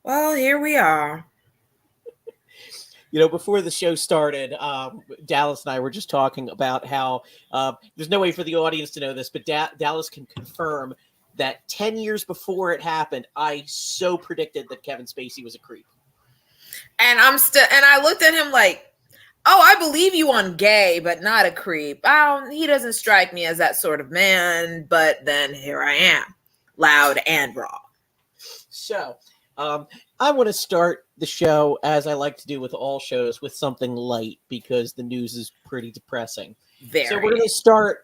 Well, here we are. Before the show started, Dallas and I were just talking about how there's no way for the audience to know this, but Dallas can confirm that 10 years before it happened, I so predicted that Kevin Spacey was a creep. And I looked at him like, oh, I believe you on gay, but not a creep. He doesn't strike me as that sort of man, but then here I am, loud and raw. So, I want to start the show, as I like to do with all shows, with something light because the news is pretty depressing. Very. So we're going to start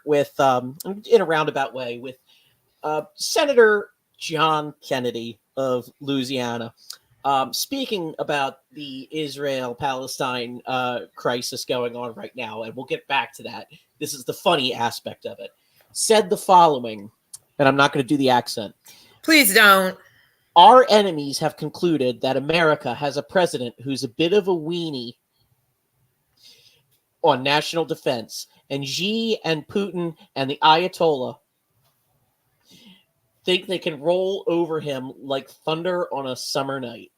with in a roundabout way with Senator John Kennedy of Louisiana. Speaking about the Israel-Palestine crisis going on right now, and we'll get back to that. This is the funny aspect of it. Said the following, and I'm not going to do the accent. Please don't. Our enemies have concluded that America has a president who's a bit of a weenie on national defense, and Xi and Putin and the Ayatollah think they can roll over him like thunder on a summer night.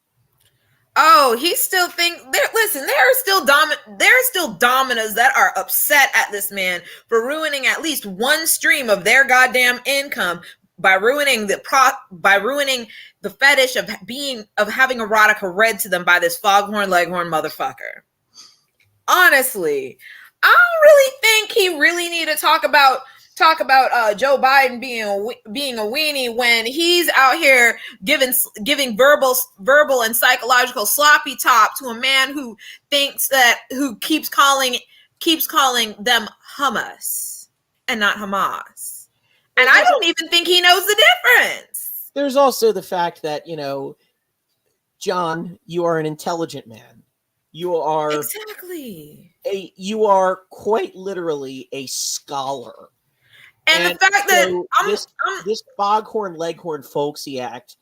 Oh, he still think listen, there are still dominos that are upset at this man for ruining at least one stream of their goddamn income by ruining the fetish of having erotica read to them by this foghorn leghorn motherfucker. Honestly, I don't really think he really need to talk about Joe Biden being a weenie when he's out here giving verbal and psychological sloppy top to a man who keeps calling them hummus and not Hamas. And I don't even think he knows the difference. There's also the fact that, John, you are an intelligent man. You are exactly you are quite literally a scholar. And the fact that this foghorn leghorn folksy act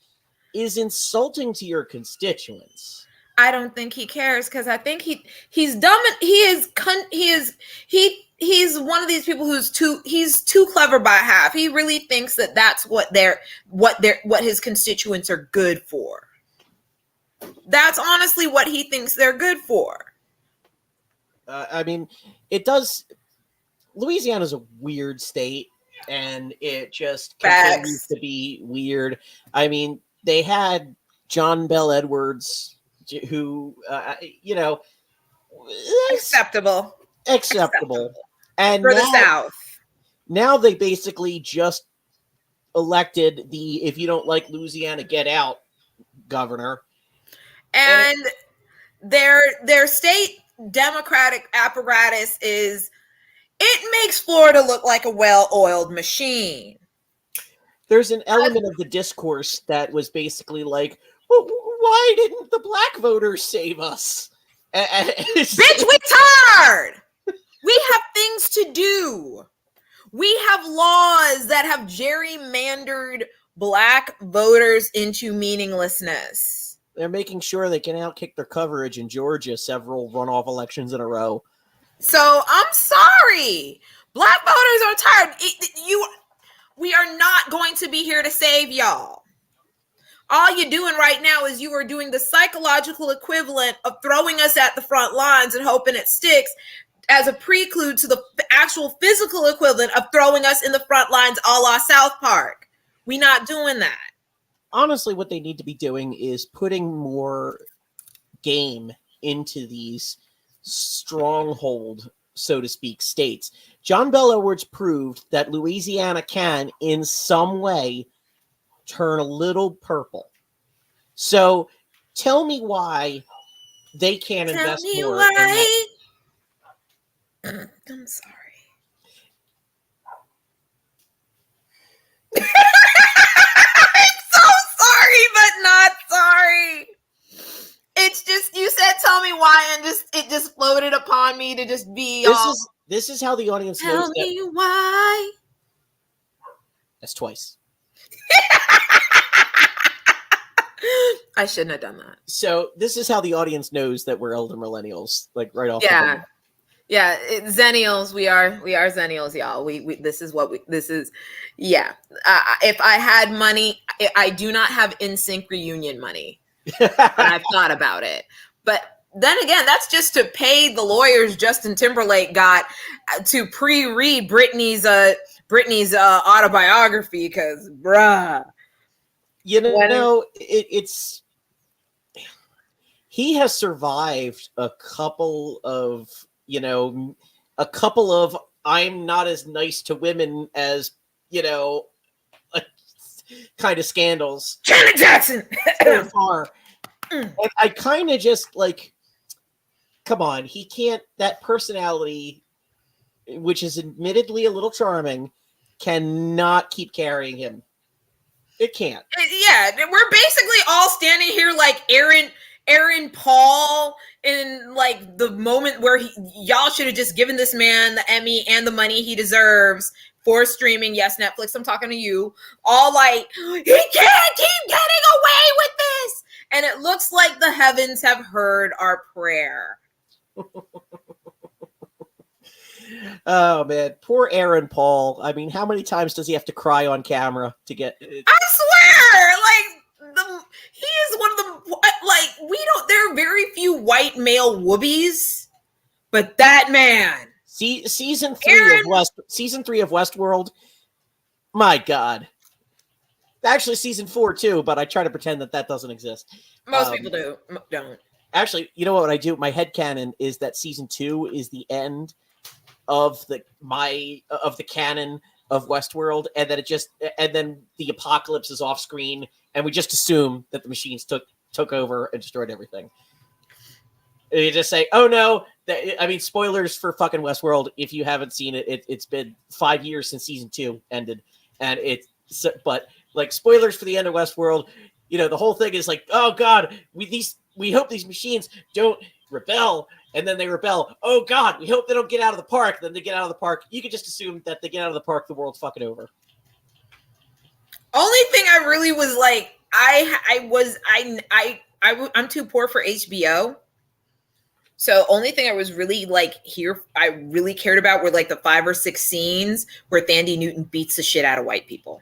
is insulting to your constituents. I don't think he cares because I think he's dumb. He's one of these people who's too clever by half. He really thinks that that's what his constituents are good for. That's honestly what he thinks they're good for. I mean, it does. Louisiana's a weird state. And it just continues to be weird. I mean, they had John Bell Edwards, who, acceptable. And for the South. Now they basically just elected the "if you don't like Louisiana, get out" governor. And their state Democratic apparatus is. It makes Florida look like a well-oiled machine. There's an element of the discourse that was basically like, well, why didn't the black voters save us? Bitch, we tired! We have things to do. We have laws that have gerrymandered black voters into meaninglessness. They're making sure they can outkick their coverage in Georgia several runoff elections in a row. So I'm sorry. Black voters are tired. We are not going to be here to save y'all. All you're doing right now is you are doing the psychological equivalent of throwing us at the front lines and hoping it sticks as a prelude to the actual physical equivalent of throwing us in the front lines a la South Park. We're not doing that. Honestly, what they need to be doing is putting more game into these stronghold, so to speak, states. John Bell Edwards proved that Louisiana can, in some way, turn a little purple. So, tell me why they can't invest more. Why. I'm sorry. I'm so sorry, but not sorry. It's just, you said tell me why, and it just floated upon me to just be this is how the audience knows tell me why. That's twice. I shouldn't have done that. So this is how the audience knows that we're elder millennials, like right off. Yeah. Yeah, Zennials. We are Zennials, y'all. We this is what this is. Yeah. If I had money, I do not have NSYNC reunion money, but I've thought about it. But then again, that's just to pay the lawyers Justin Timberlake got to pre-read Britney's autobiography. Because, bruh, You when know, it's he has survived a couple of, I'm not as nice to women as, kind of scandals Janet Jackson. so far. And I kind of just like, come on, he can't, that personality, which is admittedly a little charming, cannot keep carrying him. It can't. Yeah, we're basically all standing here like Aaron Paul in like the moment where y'all should have just given this man the Emmy and the money he deserves for streaming. Yes, Netflix, I'm talking to you. All like, he can't keep getting away with this. And it looks like the heavens have heard our prayer. Oh man, poor Aaron Paul. I mean, how many times does he have to cry on camera to get? I swear, he is one of the there are very few white male whoobies, but that man. Season 3 of Westworld. My God. Actually, season 4 too, but I try to pretend that doesn't exist. Most people don't. Actually, you know what I do? My headcanon is that season 2 is the end of the canon of Westworld, and that and then the apocalypse is off screen, and we just assume that the machines took over and destroyed everything. You just say, "Oh no!" I mean, spoilers for fucking Westworld. If you haven't seen it, it's been 5 years since season 2 ended, and but like spoilers for the end of Westworld. The whole thing is like, "Oh God, we hope these machines don't rebel." And then they rebel. Oh God, we hope they don't get out of the park. Then they get out of the park. You could just assume that they get out of the park, the world's fucking over. Only thing I really was like, I'm too poor for HBO. So only thing I was really like I really cared about were like the 5 or 6 scenes where Thandie Newton beats the shit out of white people.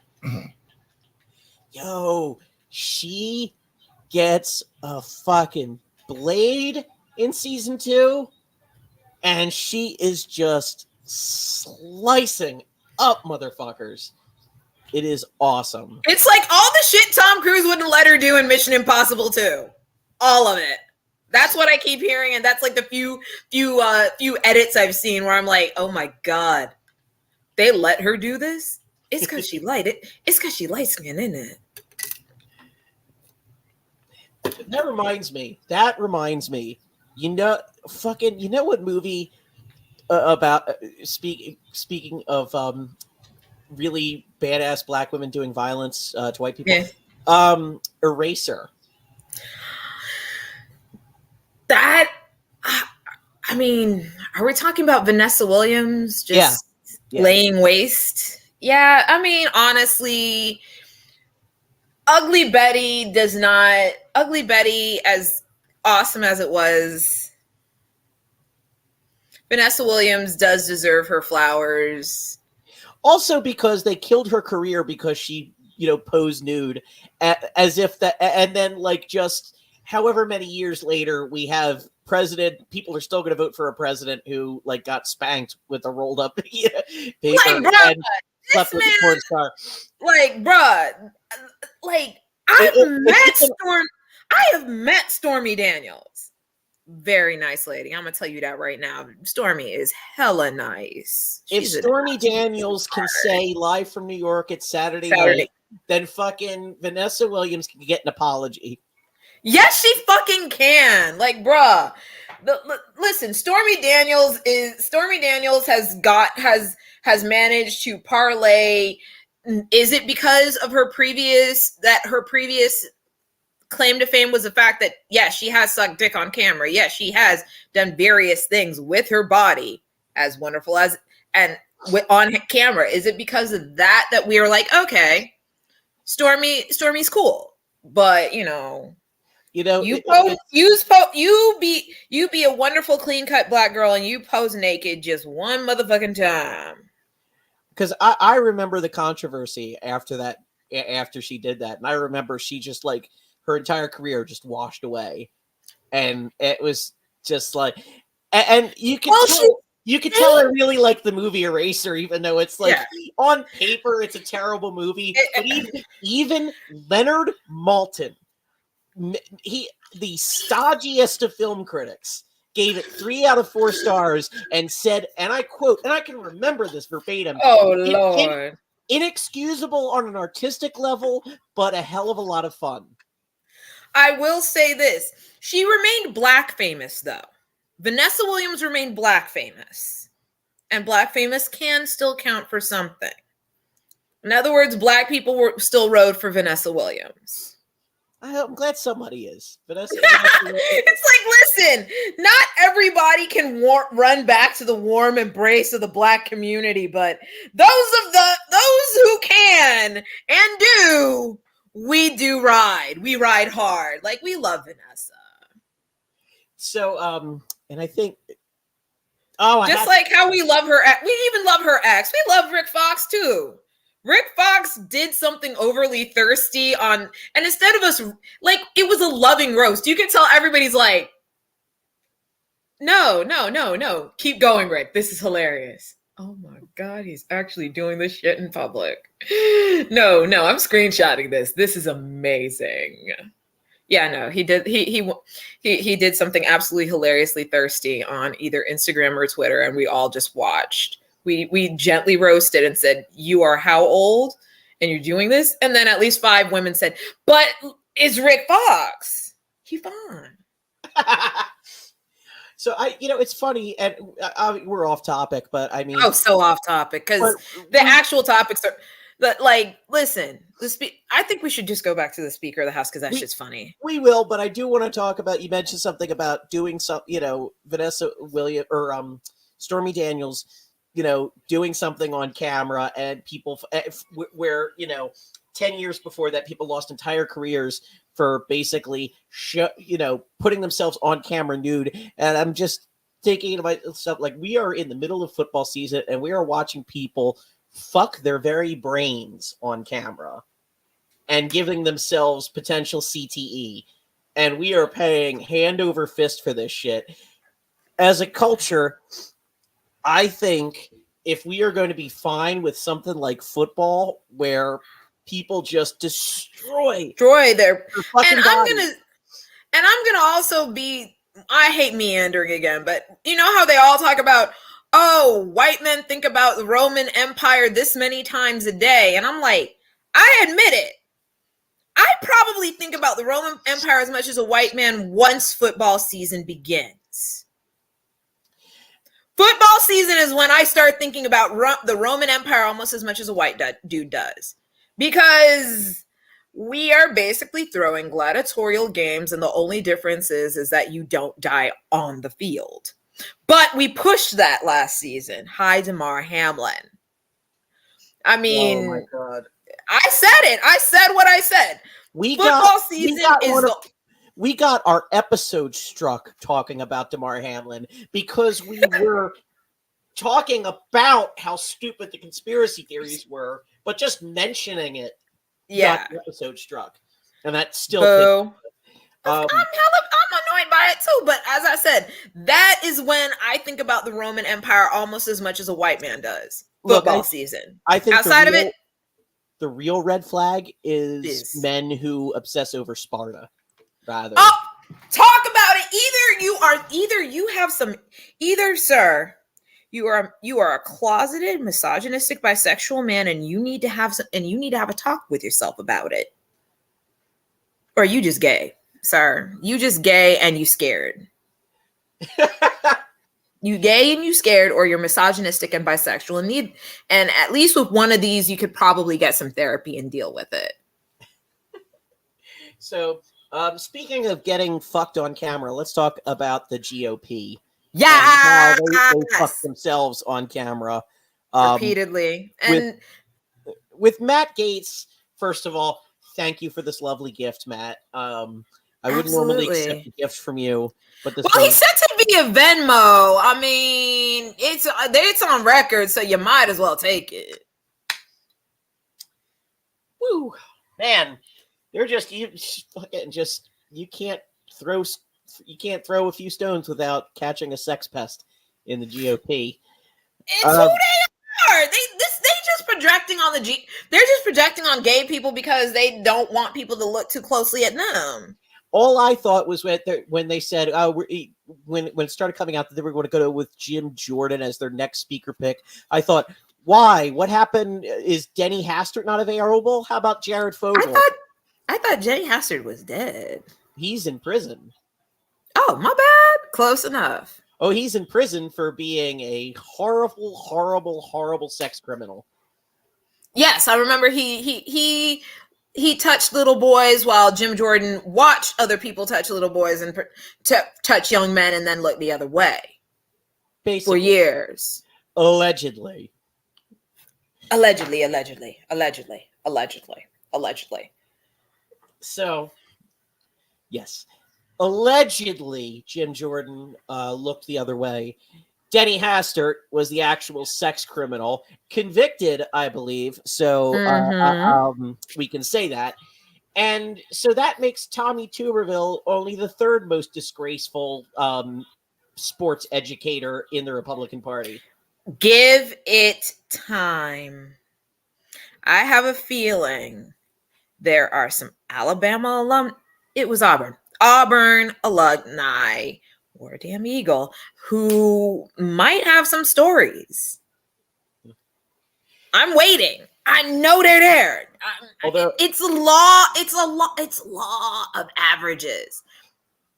Yo, she gets a fucking blade in season 2, and she is just slicing up motherfuckers. It is awesome. It's like all the shit Tom Cruise wouldn't let her do in Mission Impossible 2. All of it. That's what I keep hearing, and that's like the few edits I've seen where I'm like, oh my God, they let her do this? It's because she light it. It's because she light skin, isn't it? That reminds me. You know what movie about speaking of really badass black women doing violence to white people? Yeah. Eraser. That, I mean, are we talking about Vanessa Williams just laying waste? Yeah, I mean, honestly, Ugly Betty, as awesome as it was, Vanessa Williams does deserve her flowers. Also because they killed her career because she, posed nude, as if that, and then like just however many years later we have people are still going to vote for a president who like got spanked with a rolled up paper and slept with a porn star. Like, bruh, like I have met Stormy Daniels. Very nice lady. I'm gonna tell you that right now. Stormy is hella nice. If Stormy Daniels can say live from New York, it's Saturday night, then fucking Vanessa Williams can get an apology. Yes, she fucking can. Like, bruh. Listen, Stormy Daniels has managed to parlay. Is it because of her previous claim to fame was the fact that, yes, she has sucked dick on camera. Yes, she has done various things with her body, as wonderful as and on camera. Is it because of that we are like, okay, Stormy's cool, but You know, you be a wonderful clean cut black girl and you pose naked just one motherfucking time. because I remember the controversy after that, after she did that, and I remember she just like her entire career just washed away, and it was just like, and you could tell. You could tell I really like the movie Eraser, even though it's like on paper it's a terrible movie. But even Leonard Maltin, the stodgiest of film critics, gave it 3 out of 4 stars and said, and I quote, and I can remember this verbatim. Oh Lord. Inexcusable on an artistic level, but a hell of a lot of fun. I will say this. She remained black famous, though. Vanessa Williams remained black famous. And black famous can still count for something. In other words, black people still rode for Vanessa Williams. I'm glad somebody is. Vanessa. It's like, listen, not everybody can run back to the warm embrace of the black community, but those who can and do, we do ride. We ride hard. Like, we love Vanessa. So, and I think, just like how we love her, we even love her ex. We love Rick Fox too. Rick Fox did something overly thirsty and instead of us, like, it was a loving roast. You can tell everybody's like, no, keep going, Rick. This is hilarious. Oh my God, he's actually doing this shit in public. No, I'm screenshotting this. This is amazing. Yeah, no, he did. He did something absolutely hilariously thirsty on either Instagram or Twitter, and we all just watched. We gently roasted and said, "You are how old, and you're doing this?" And then at least 5 women said, "But it's Rick Fox. He's fine." So it's funny, and we're off topic, but I mean, so off topic because the actual topics are. But like, listen, I think we should just go back to the Speaker of the House because that shit's funny. We will, but I do want to talk about. You mentioned something about doing some, Vanessa Williams or Stormy Daniels, doing something on camera, and people where 10 years before that, people lost entire careers for basically putting themselves on camera nude, and I'm just thinking about stuff like we are in the middle of football season, and we are watching people fuck their very brains on camera and giving themselves potential CTE. And we are paying hand over fist for this shit. As a culture, I think if we are going to be fine with something like football where people just destroy their fucking bodies. I'm gonna also be, I hate meandering again, but you know how they all talk about, oh, white men think about the Roman Empire this many times a day. And I'm like, I admit it. I probably think about the Roman Empire as much as a white man once football season begins. Football season is when I start thinking about the Roman Empire almost as much as a white dude does. Because we are basically throwing gladiatorial games, and the only difference is that you don't die on the field. But we pushed that last season. Hi, Damar Hamlin. I mean, oh my God. I said it. I said what I said. We got our episode struck talking about Damar Hamlin because we were talking about how stupid the conspiracy theories were, but just mentioning it got the episode struck. And that's still I'm annoyed by it too, but as I said, that is when I think about the Roman Empire almost as much as a white man does. Football season. I think outside of it, the real red flag is men who obsess over Sparta. Rather, talk about it. Sir, you are a closeted, misogynistic, bisexual man, and you need to have a talk with yourself about it, or you just gay. Sir, you just gay and you scared. You gay and you scared, or you're misogynistic and bisexual and at least with one of these, you could probably get some therapy and deal with it. So, speaking of getting fucked on camera, let's talk about the GOP. Yeah, how they fuck themselves on camera repeatedly. And with Matt Gaetz, first of all, thank you for this lovely gift, Matt. I wouldn't normally accept a gift from you, but this. Well, he sent it via Venmo. I mean, it's on record, so you might as well take it. Woo, man, they're just you can't throw a few stones without catching a sex pest in the GOP. It's who they are. They just projecting on they're just projecting on gay people because they don't want people to look too closely at them. All I thought was when they said, when it started coming out that they were going to go with Jim Jordan as their next speaker pick, I thought, why? What happened? Is Denny Hastert not available? How about Jared Fogle? I thought Denny Hastert was dead. He's in prison. Oh, my bad. Close enough. Oh, he's in prison for being a horrible, horrible, horrible sex criminal. Yes, I remember he touched little boys while Jim Jordan watched other people touch little boys and touch young men and then look the other way. Basically, for years. Allegedly. So, yes. Allegedly, Jim Jordan looked the other way. Denny Hastert was the actual sex criminal, convicted, I believe. So we can say that. And so that makes Tommy Tuberville only the third most disgraceful sports educator in the Republican Party. Give it time. I have a feeling there are some Alabama alum. It was Auburn alumni, or damn Eagle, who might have some stories. I'm waiting. I know they're there. It's law of averages.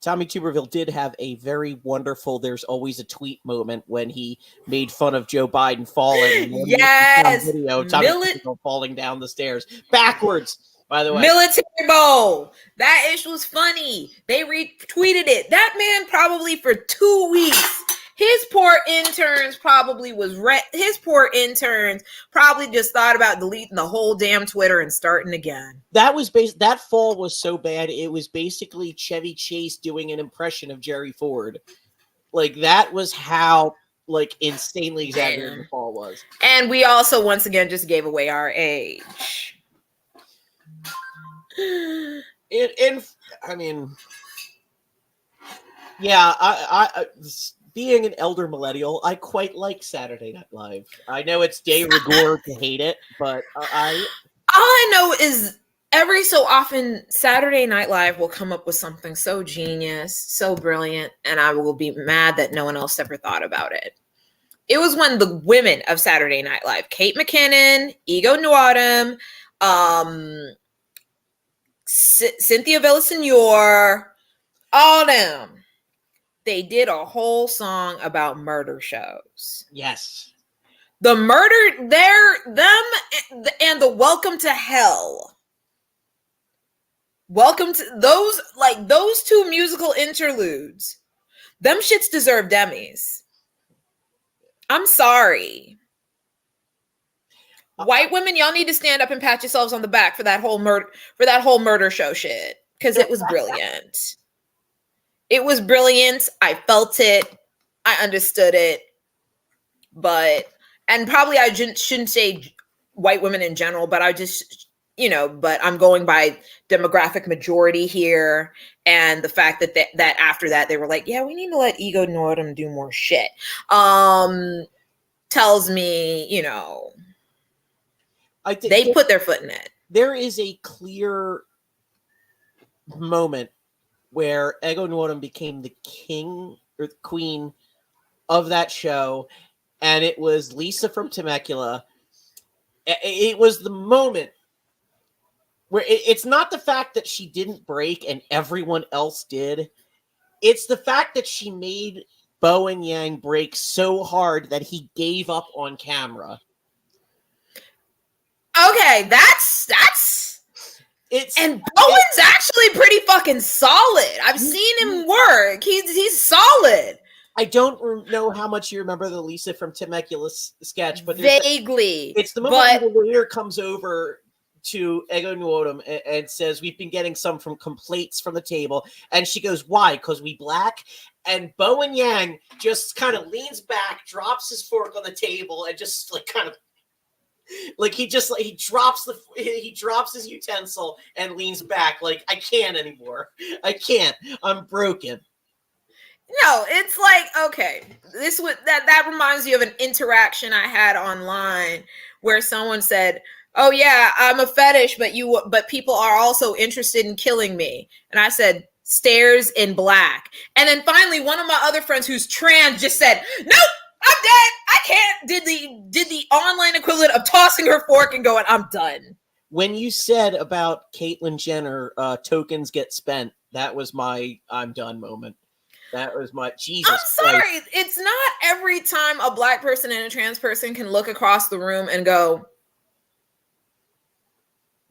Tommy Tuberville did have a very wonderful "there's always a tweet" moment when he made fun of Joe Biden falling. Yes. Video, Tommy Tuberville falling down the stairs backwards. By the way, Military Bowl. That ish was funny. They retweeted it. That man probably for 2 weeks. His poor interns probably just thought about deleting the whole damn Twitter and starting again. That fall was so bad. It was basically Chevy Chase doing an impression of Jerry Ford. Like that was how insanely exaggerated the fall was. And we also once again just gave away our age. Being an elder millennial, I quite like Saturday Night Live. I know it's de rigueur to hate it, but all I know is every so often Saturday Night Live will come up with something so genius, so brilliant, and I will be mad that no one else ever thought about it. It was when the women of Saturday Night Live, Kate McKinnon, Ego Nwadum, Cynthia Villaseñor, all them. They did a whole song about murder shows. Yes. The murder, them and the Welcome to Hell. Welcome to those two musical interludes. Them shits deserve Emmys. I'm sorry. White women, y'all need to stand up and pat yourselves on the back for that whole murder show shit. Because it was brilliant. It was brilliant. I felt it. I understood it. And probably I shouldn't say white women in general, but I just, but I'm going by demographic majority here. And the fact that after that, they were like, yeah, we need to let Ego Nwadum do more shit. Tells me, they put their foot in it. There is a clear moment where Ego Nwadum became the king or the queen of that show, and it was Lisa from Temecula. It was the moment where it's not the fact that she didn't break and everyone else did. It's the fact that she made Bowen Yang break so hard that he gave up on camera. Okay, and Bowen's actually pretty fucking solid. I've seen him work. He's solid. I don't know how much you remember the Lisa from Temecula sketch, but vaguely. It's the moment where the lawyer comes over to Ego Nuodum and says, we've been getting some complaints from the table. And she goes, why? Because we black? And Bowen Yang just kind of leans back, drops his fork on the table, and just like kind of like he drops his utensil and leans back like, I can't anymore. I can't. I'm broken. No, it's like, okay, that reminds you of an interaction I had online where someone said, "Oh yeah, I'm a fetish, but people are also interested in killing me." And I said, "Stairs in black." And then finally one of my other friends who's trans just said, "Nope, I'm dead. I can't." Did the online equivalent of tossing her fork and going, "I'm done." When you said about Caitlyn Jenner, tokens get spent, that was my I'm done moment. That was my Jesus. I'm sorry. Christ. It's not every time a black person and a trans person can look across the room and go,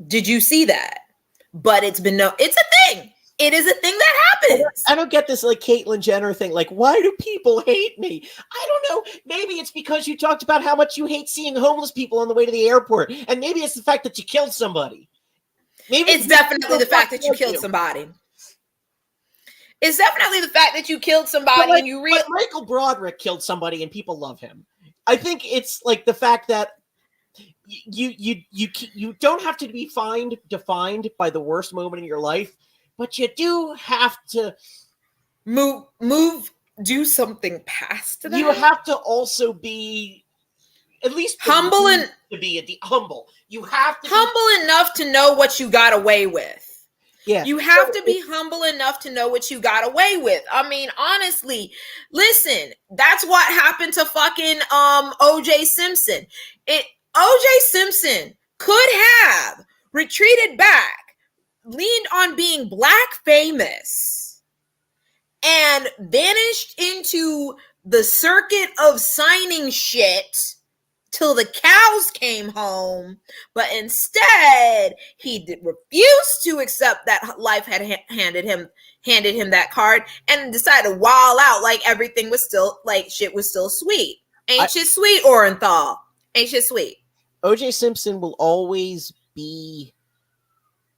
"Did you see that?" But it's a thing. It is a thing that happens. I don't get this like Caitlyn Jenner thing. Like, why do people hate me? I don't know. Maybe it's because you talked about how much you hate seeing homeless people on the way to the airport. And maybe it's the fact that you killed somebody. Maybe it's definitely the fact that you killed somebody. It's definitely the fact that you killed somebody and you But Michael Broderick killed somebody and people love him. I think it's like the fact that you don't have to be defined by the worst moment in your life, but you do have to do something past that. You have to also be at least humble and to be humble. You have to humble enough to know what you got away with. Yeah. You have to be humble enough to know what you got away with. I mean, honestly, listen, that's what happened to fucking OJ Simpson. OJ Simpson could have retreated back, leaned on being black famous, and vanished into the circuit of signing shit till the cows came home, but instead he refused to accept that life had handed him that card and decided to wild out like everything was still like shit was still sweet. Ain't shit sweet, Orenthal? Ain't shit sweet? OJ Simpson will always be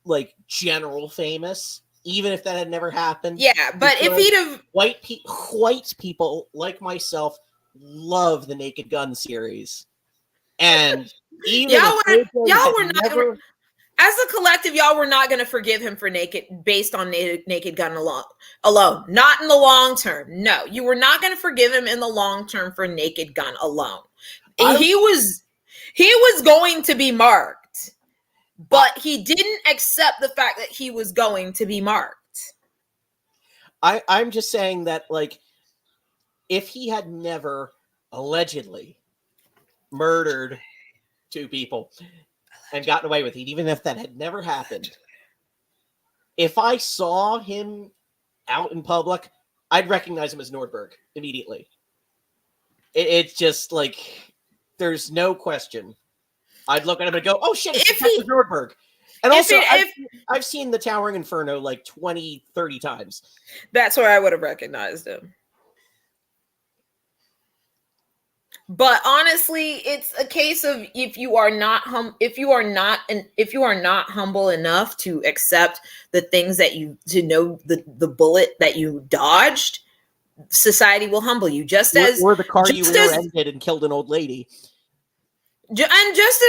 like general famous, even if that had never happened. Yeah, but if he'd have white people like myself love the Naked Gun series. And even y'all were not as a collective, y'all were not going to forgive him for based on Naked Gun alone. Not in the long term. No, you were not going to forgive him in the long term for Naked Gun alone. He was going to be marked, but he didn't accept the fact that he was going to be marked. I'm just saying that, like, if he had never allegedly murdered 2 people and gotten away with it, even if that had never happened, if I saw him out in public, I'd recognize him as Nordberg immediately. It's just like, there's no question. I'd look at him and go, oh shit, it's Nordberg. And also, I've seen The Towering Inferno like 20, 30 times. That's where I would have recognized him. But honestly, it's a case of if you are not humble enough to accept the things that to know the bullet that you dodged, society will humble you. Just as the car you rear-ended and killed an old lady. And just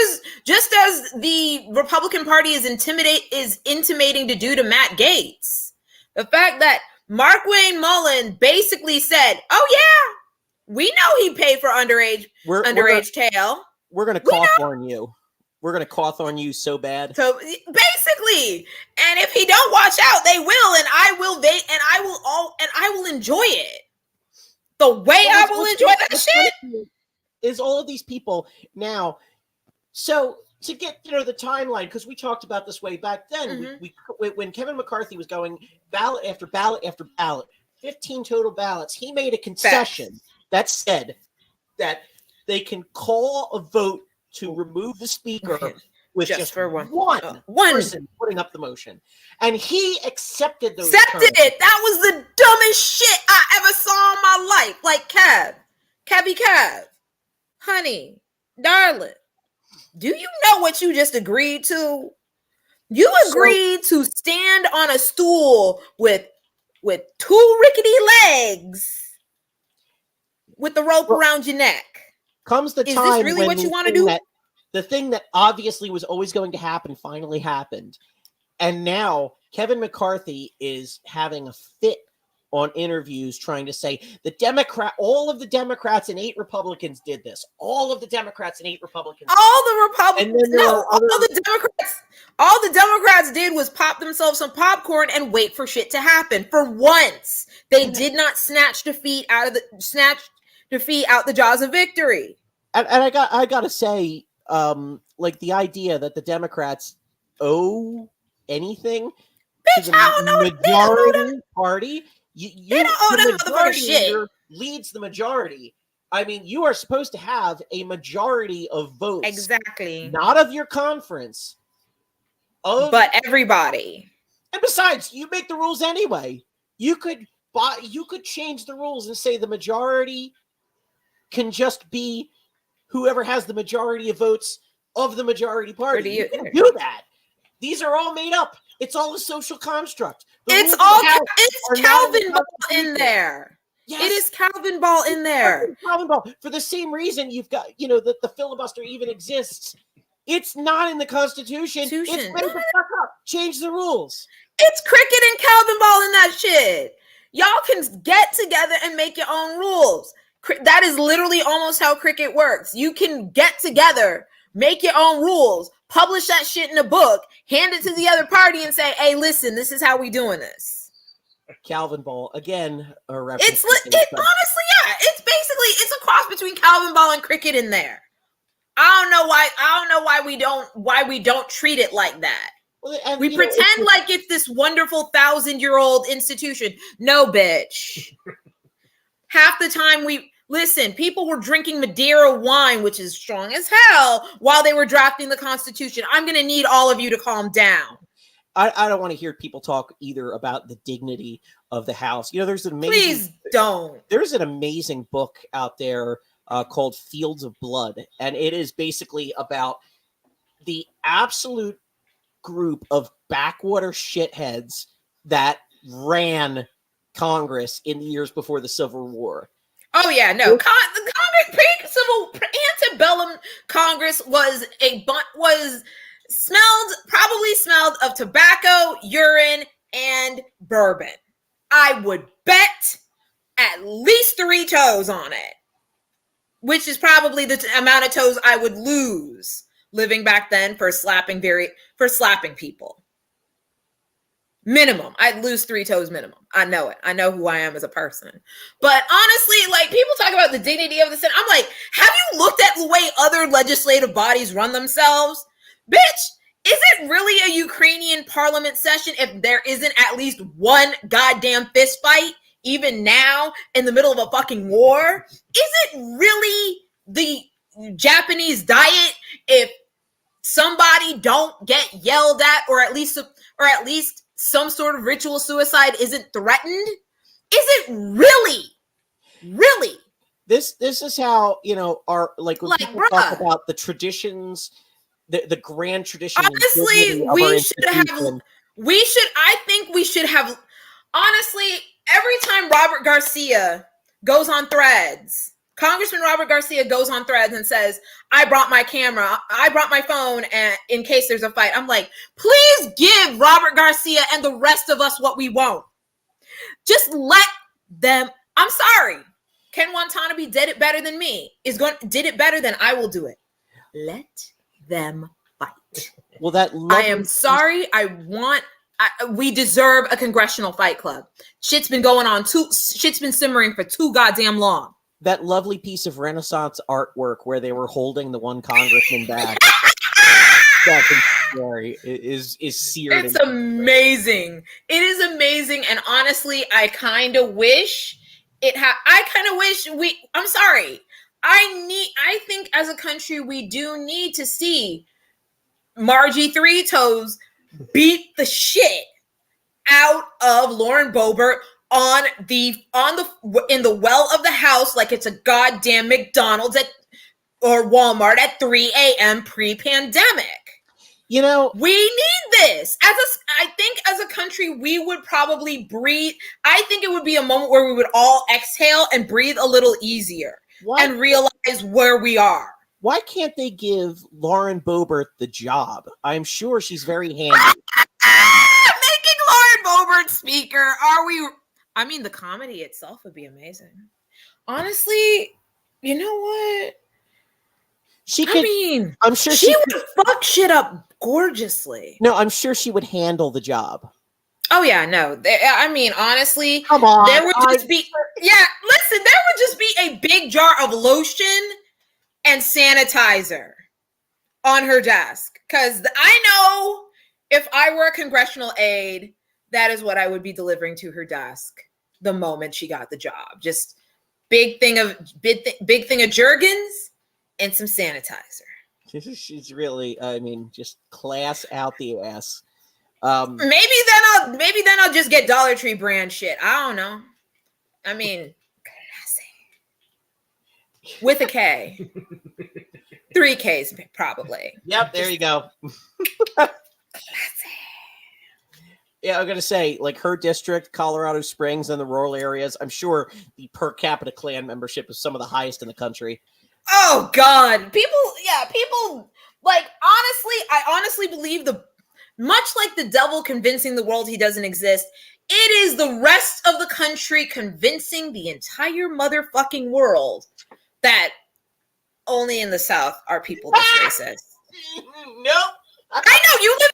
as the Republican Party is intimating to do to Matt Gaetz, the fact that Markwayne Mullin basically said, "Oh yeah, we know he paid for underage tail. We're gonna Cawthorn you. We're gonna Cawthorn you so bad." So basically, and if he don't watch out, they will, and I will enjoy it. The way I will enjoy that shit is all of these people now. So to get the timeline, because we talked about this way back then, we when Kevin McCarthy was going ballot after ballot after ballot, 15 total ballots, he made a concession that said that they can call a vote to remove the speaker with just for one person putting up the motion, and he accepted those. Accepted it. That was the dumbest shit I ever saw in my life. Like Kev, honey, darling, do you know what you just agreed to? You agreed to stand on a stool with two rickety legs with the rope around your neck. Comes the Is time this really when what you want to do? the thing that obviously was always going to happen finally happened. And now Kevin McCarthy is having a fit on interviews trying to say all of the Democrats and 8 Republicans did this. All of the Democrats and 8 Republicans. All the Democrats did was pop themselves some popcorn and wait for shit to happen. For once, they did not snatch defeat out the jaws of victory. And I gotta say, like the idea that the Democrats owe anything to the majority party. They don't owe them motherfucker shit. Leads the majority. I mean, you are supposed to have a majority of votes. Exactly. Not of your conference. But everybody. And besides, you make the rules anyway. You could change the rules and say the majority can just be whoever has the majority of votes of the majority party. You can do that. These are all made up. It's all a social construct. It's Calvin Ball in there. Yes. It is Calvin Ball in there. Calvin Ball. For the same reason you've got, that the filibuster even exists. It's not in the Constitution. It's made the fuck up. Change the rules. It's cricket and Calvin Ball in that shit. Y'all can get together and make your own rules. That is literally almost how cricket works. You can get together, make your own rules, publish that shit in a book, hand it to the other party and say, hey, listen, this is how we doing this. Calvin Ball, again, a reference. Honestly, yeah. It's a cross between Calvin Ball and cricket in there. I don't know why we don't treat it like that. Well, we pretend like it's this wonderful 1,000-year-old institution. No, bitch. Half the time people were drinking Madeira wine, which is strong as hell, while they were drafting the Constitution. I'm going to need all of you to calm down. I don't want to hear people talk either about the dignity of the House. There's an amazing. Please don't. There's an amazing book out there called Fields of Blood, and it is basically about the absolute group of backwater shitheads that ran Congress in the years before the Civil War. Oh yeah, no. The Congress, antebellum Congress probably smelled of tobacco, urine, and bourbon. I would bet at least 3 toes on it, which is probably the amount of toes I would lose living back then for slapping people. Minimum. I'd lose 3 toes minimum. I know it. I know who I am as a person. But honestly, like, people talk about the dignity of the Senate. I'm like, have you looked at the way other legislative bodies run themselves? Bitch, is it really a Ukrainian parliament session if there isn't at least one goddamn fist fight, even now, in the middle of a fucking war? Is it really the Japanese diet if somebody don't get yelled at, or at least some sort of ritual suicide isn't threatened? Is it really? This is how, our, like, when people talk about the traditions, the grand tradition. Honestly, honestly, every time Robert Garcia goes on Threads, Congressman Robert Garcia goes on Threads and says, I brought my camera, I brought my phone, and in case there's a fight. I'm like, please give Robert Garcia and the rest of us what we want. Just let them. I'm sorry. Ken Watanabe did it better than me. Did it better than I will do it. Let them fight. Well, I am sorry. We deserve a congressional fight club. Shit's been simmering for too goddamn long. That lovely piece of Renaissance artwork where they were holding the one congressman back. is seared. It's amazing. It is amazing. And honestly, I kind of wish I'm sorry. I think as a country, we do need to see Margie Three Toes beat the shit out of Lauren Boebert in the well of the House like it's a goddamn McDonald's or Walmart at 3 a.m. pre-pandemic. You know, we need this. I think as a country, we would probably breathe. I think it would be a moment where we would all exhale and breathe a little easier and realize where we are. Why can't they give Lauren Boebert the job? I'm sure she's very handy. Making Lauren Boebert speaker. Are we? I mean, the comedy itself would be amazing. Honestly, you know what? I'm sure she would fuck shit up gorgeously. No, I'm sure she would handle the job. Oh yeah, no. I mean, honestly, come on. There would just be a big jar of lotion and sanitizer on her desk. Because I know if I were a congressional aide, that is what I would be delivering to her desk the moment she got the job. Just big thing of Jergens and some sanitizer. She's really, I mean, just class out the ass. Maybe then I'll just get Dollar Tree brand shit. I don't know. I mean, with a K. 3 Ks probably. Yep, there you go. Yeah, I'm gonna say, like, her district, Colorado Springs, and the rural areas, I'm sure the per capita Klan membership is some of the highest in the country. Oh God, people, like, I honestly believe much like the devil convincing the world he doesn't exist, it is the rest of the country convincing the entire motherfucking world that only in the South are people this racist. Nope. I know you live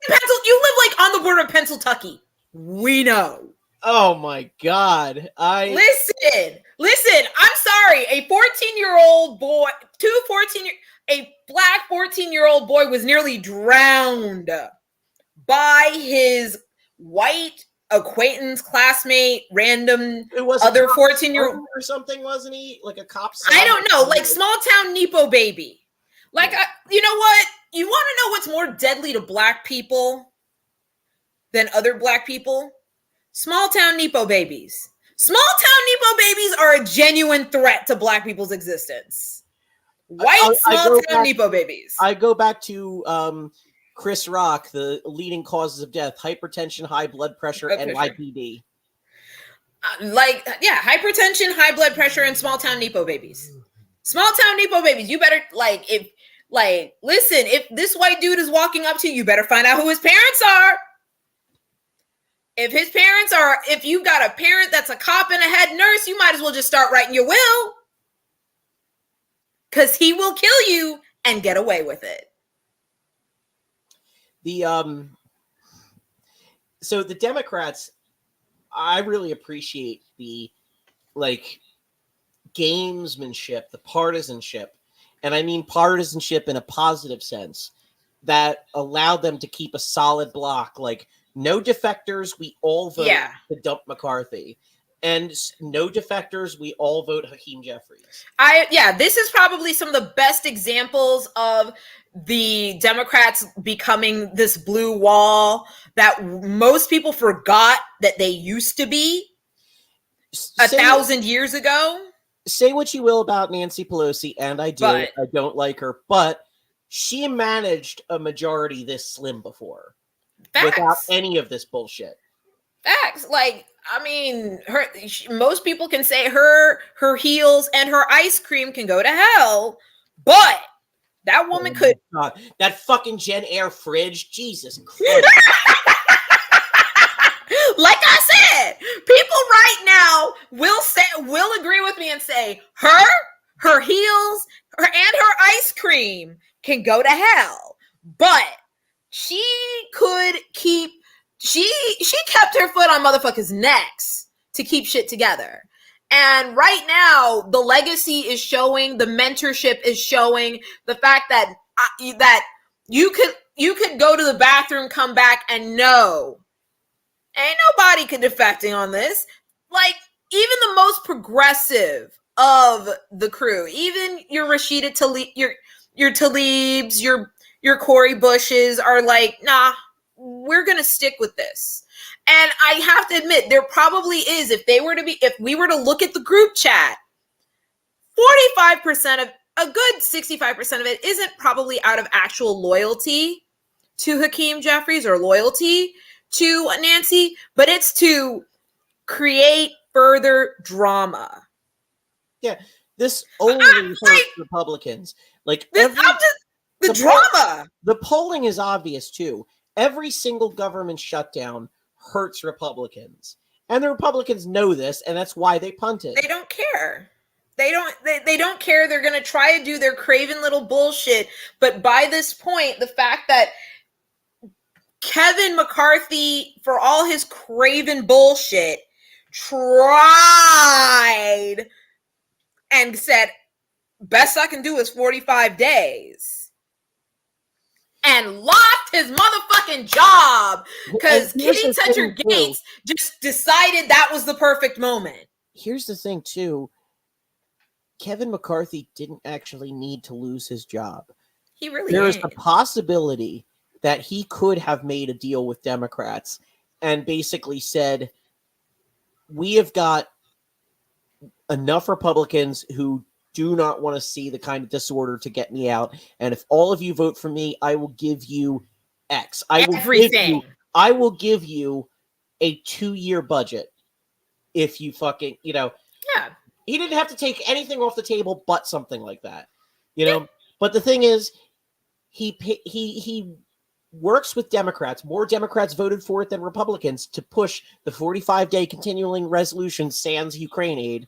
like on the border of Pennsylvania. We know. Oh my God. Listen, I'm sorry. A black 14-year-old boy was nearly drowned by his white acquaintance, classmate, random other 14-year-old or something, wasn't he? Like a cop. I don't know, like small town Nepo baby. Like, yeah. You know what? You want to know what's more deadly to black people than other black people? Small town Nepo babies. Small town Nepo babies are a genuine threat to black people's existence. White small town Nepo babies. I go back to Chris Rock, the leading causes of death: hypertension, high blood pressure, and NYPD. Hypertension, high blood pressure, and small town Nepo babies. Small town Nepo babies. You better listen, if this white dude is walking up to you, you better find out who his parents are. If you've got a parent that's a cop and a head nurse, you might as well just start writing your will. Because he will kill you and get away with it. So the Democrats, I really appreciate the gamesmanship, the partisanship, and I mean partisanship in a positive sense, that allowed them to keep a solid block. Like, no defectors, we all vote to dump McCarthy. And no defectors, we all vote Hakeem Jeffries. This is probably some of the best examples of the Democrats becoming this blue wall that most people forgot that they used to be 1,000 years ago. Say what you will about Nancy Pelosi, and I do. I don't like her, but she managed a majority this slim before. Facts. Without any of this bullshit. Facts. Like, I mean, most people can say her heels and her ice cream can go to hell, but that woman could. God. That fucking Jen Air fridge, Jesus Christ. Like I said, people right now will agree with me and say her heels, and her ice cream can go to hell, but she kept her foot on motherfuckers' necks to keep shit together. And right now, the legacy is showing, the mentorship is showing, the fact that you could go to the bathroom, come back, and know ain't nobody defecting on this. Like, even the most progressive of the crew, even your Rashida Tlaib, your Tlaibs, your Cori Bushes are like, nah, we're going to stick with this. And I have to admit, there probably is, if we were to look at the group chat, 45% of, a good 65% of it isn't probably out of actual loyalty to Hakeem Jeffries or loyalty to Nancy, but it's to create further drama. Yeah, this only hurts Republicans. Like the drama. The polling is obvious too. Every single government shutdown hurts Republicans. And the Republicans know this, and that's why they punted. They don't care. They don't care. They're going to try to do their craven little bullshit. But by this point, the fact that Kevin McCarthy, for all his craven bullshit, tried and said, best I can do is 45 days. And lost his motherfucking job because Kitty Toucher Gates just decided that was the perfect moment. Here's the thing, too. Kevin McCarthy didn't actually need to lose his job. He really There is a possibility that he could have made a deal with Democrats and basically said, we have got enough Republicans who do not want to see the kind of disorder to get me out. And if all of you vote for me, I will give you X. I will give you a 2-year budget if you fucking, Yeah. He didn't have to take anything off the table but something like that, But the thing is, he works with Democrats. More Democrats voted for it than Republicans to push the 45-day continuing resolution sans Ukraine aid,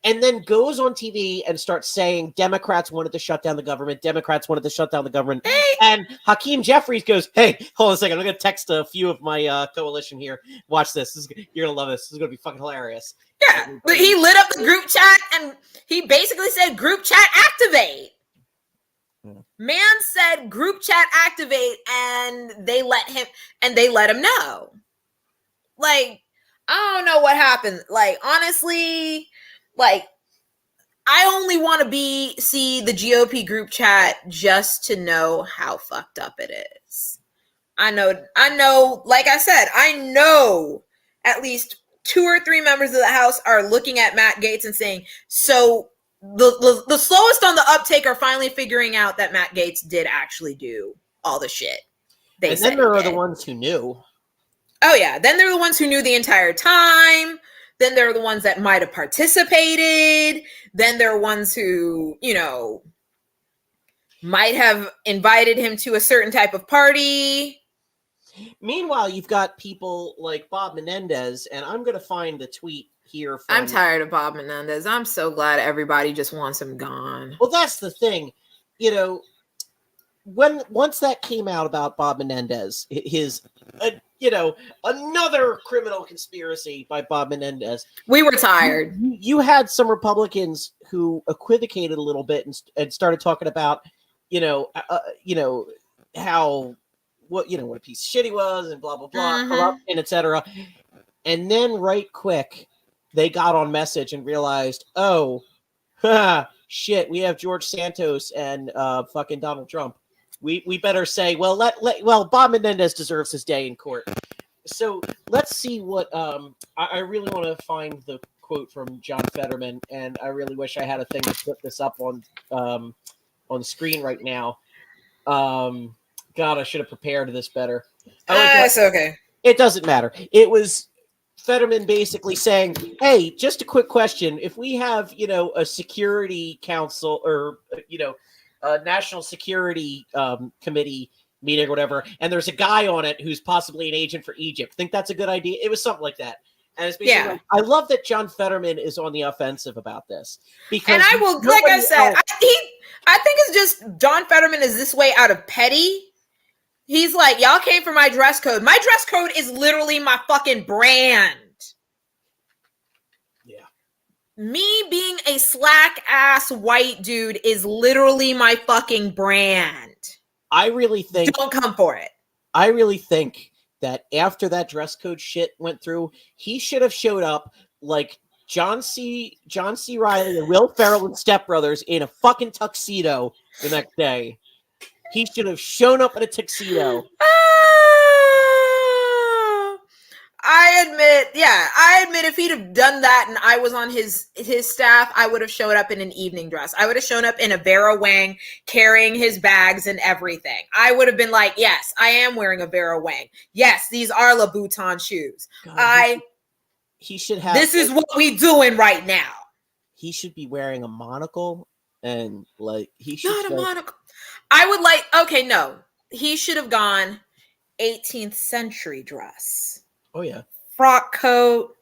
and then goes on TV and starts saying Democrats wanted to shut down the government. Democrats wanted to shut down the government. Hey. And Hakeem Jeffries goes, hey, hold on a second. I'm going to text a few of my coalition here. Watch this. You're going to love this. This is going to be fucking hilarious. Yeah, but he lit up the group chat and he basically said, group chat activate. Man said group chat activate, and they let him know. Like, I don't know what happened. Like, honestly, like, I only want to see the GOP group chat just to know how fucked up it is. I know, like I said, I know at least 2 or 3 members of the House are looking at Matt Gaetz and saying, so the slowest on the uptake are finally figuring out that Matt Gaetz did actually do all the shit. And then there are the ones who knew. Oh, yeah. Then there are the ones who knew the entire time. Then there are the ones that might have participated. Then there are ones who, might have invited him to a certain type of party. Meanwhile, you've got people like Bob Menendez, and I'm going to find the tweet here. I'm tired of Bob Menendez. I'm so glad everybody just wants him gone. Well, that's the thing. Once that came out about Bob Menendez, his, another criminal conspiracy by Bob Menendez. We were tired. You had some Republicans who equivocated a little bit and started talking about, how, what a piece of shit he was and blah, blah, blah, corruption, etc. And then right quick, they got on message and realized, oh, shit, we have George Santos and fucking Donald Trump. We better say, well, Bob Menendez deserves his day in court. So let's see what I really want to find the quote from John Fetterman, and I really wish I had a thing to put this up on the screen right now. God, I should have prepared this better. It's okay. It doesn't matter. It was Fetterman basically saying, hey, just a quick question. If we have, a security council or, a national security committee meeting or whatever, and there's a guy on it who's possibly an agent for Egypt, think that's a good idea? It was something like that. And it's basically like, I love that John Fetterman is on the offensive about this. Because and I will, like I said, I think it's just John Fetterman is this way out of petty. He's like, y'all came for my dress code. My dress code is literally my fucking brand. Yeah. Me being a slack ass white dude is literally my fucking brand. I really think. Don't come for it. I really think that after that dress code shit went through, he should have showed up like John C. Reilly and Will Ferrell and Step Brothers in a fucking tuxedo the next day. He should have shown up in a tuxedo. I admit if he'd have done that and I was on his staff, I would have showed up in an evening dress. I would have shown up in a Vera Wang carrying his bags and everything. I would have been like, yes, I am wearing a Vera Wang. Yes, these are Louboutin shoes. God, he should have. This is what we doing right now. He should be wearing a monocle and like he should. Not a monocle. I would like. Okay, no, he should have gone 18th century dress. Oh yeah, frock coat,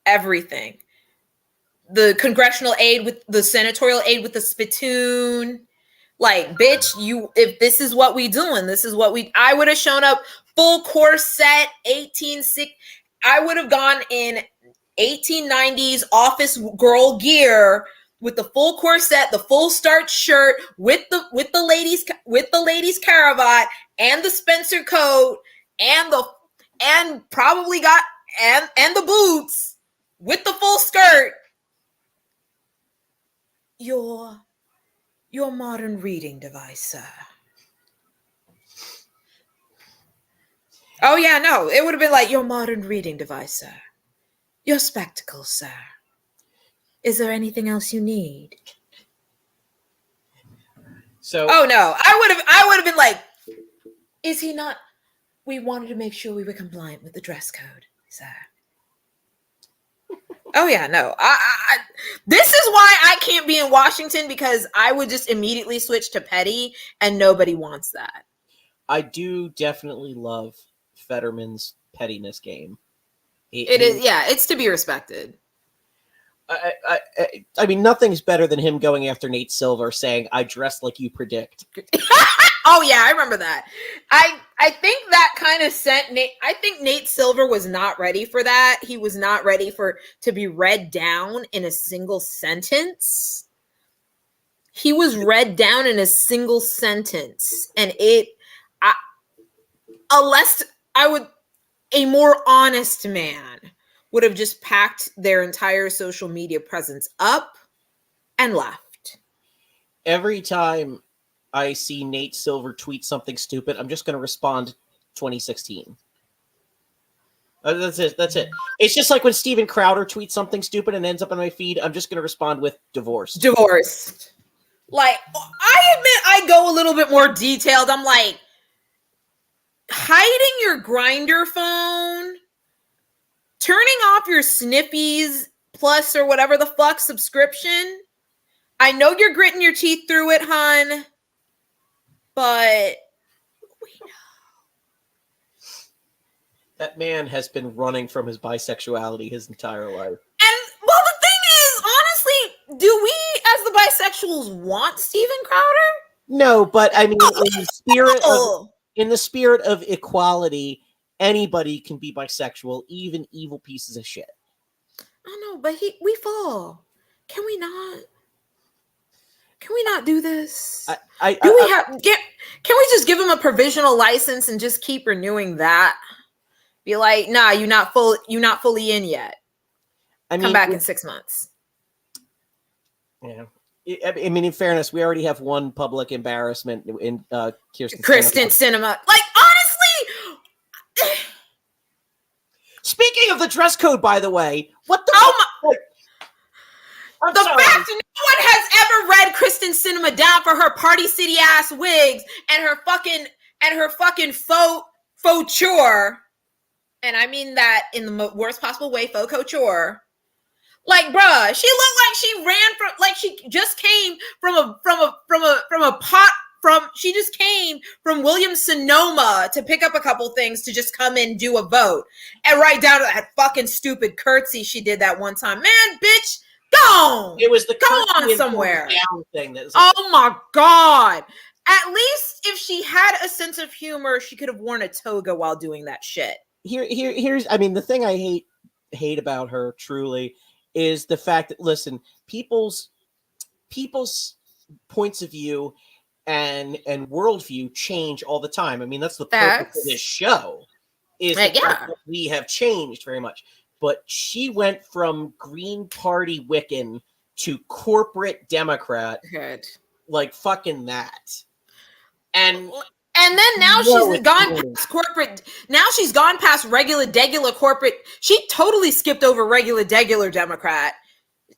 everything. The congressional aide with the senatorial aide with the spittoon. Like, bitch, if this is what we doing, this is what I would have shown up full corset, 1860. I would have gone in 1890s office girl gear with the full corset, the full starch shirt, with the ladies cravat and the Spencer coat and probably got and the boots with the full skirt. Your modern reading device, sir. Oh yeah, no, it would have been like your modern reading device, sir. Your spectacles, sir. Is there anything else you need? So oh no, I would have been like, is he not? We wanted to make sure we were compliant with the dress code, sir. Oh yeah, no. This is why I can't be in Washington, because I would just immediately switch to petty, and nobody wants that. I do definitely love Fetterman's pettiness game. It is, yeah, it's to be respected. I mean, nothing's better than him going after Nate Silver saying, "I dressed like you predict." Oh yeah, I remember that. I think that kind of sent Nate. I think Nate Silver was not ready for that. He was not ready to be read down in a single sentence. He was read down in a single sentence, and a more honest man would have just packed their entire social media presence up and left. Every time I see Nate Silver tweet something stupid, I'm just going to respond 2016. That's it. It's just like when Steven Crowder tweets something stupid and ends up on my feed, I'm just going to respond with divorced. Like, I admit I go a little bit more detailed. I'm like, hiding your Grindr phone, turning off your Sniffies Plus or whatever the fuck subscription. I know you're gritting your teeth through it, hun, but we know. That man has been running from his bisexuality his entire life. And, well, the thing is, honestly, do we as the bisexuals want Steven Crowder? No, but I mean, in the spirit of equality, anybody can be bisexual, even evil pieces of shit. I know, but we fall. Can we not do this? Can we just give him a provisional license and just keep renewing that? Be like, nah, you're not fully in yet. Come back in 6 months. Yeah. I mean, in fairness, we already have one public embarrassment in Kristen Cinema. Like, honestly, speaking of the dress code, by the way, what the fact no one has ever read Kristen Cinema down for her Party City ass wigs and her fucking faux couture, and I mean that in the worst possible way, faux couture. Like, bruh, she looked like she ran from, like she just came she just came from Williams-Sonoma to pick up a couple things to just come in, do a vote, and write down that fucking stupid curtsy she did that one time. Man, bitch, go! It was the go on somewhere thing. That was like, oh my God. At least if she had a sense of humor, she could have worn a toga while doing that shit. Here's, I mean, the thing I hate about her truly is the fact that, listen, people's points of view and worldview change all the time. I mean, that's the purpose of this show, is that we have changed very much. But she went from Green Party Wiccan to corporate Democrat. Good. Like fucking that. And And then now No, she's it's gone not. past corporate. Now she's gone past regular corporate. She totally skipped over regular Democrat.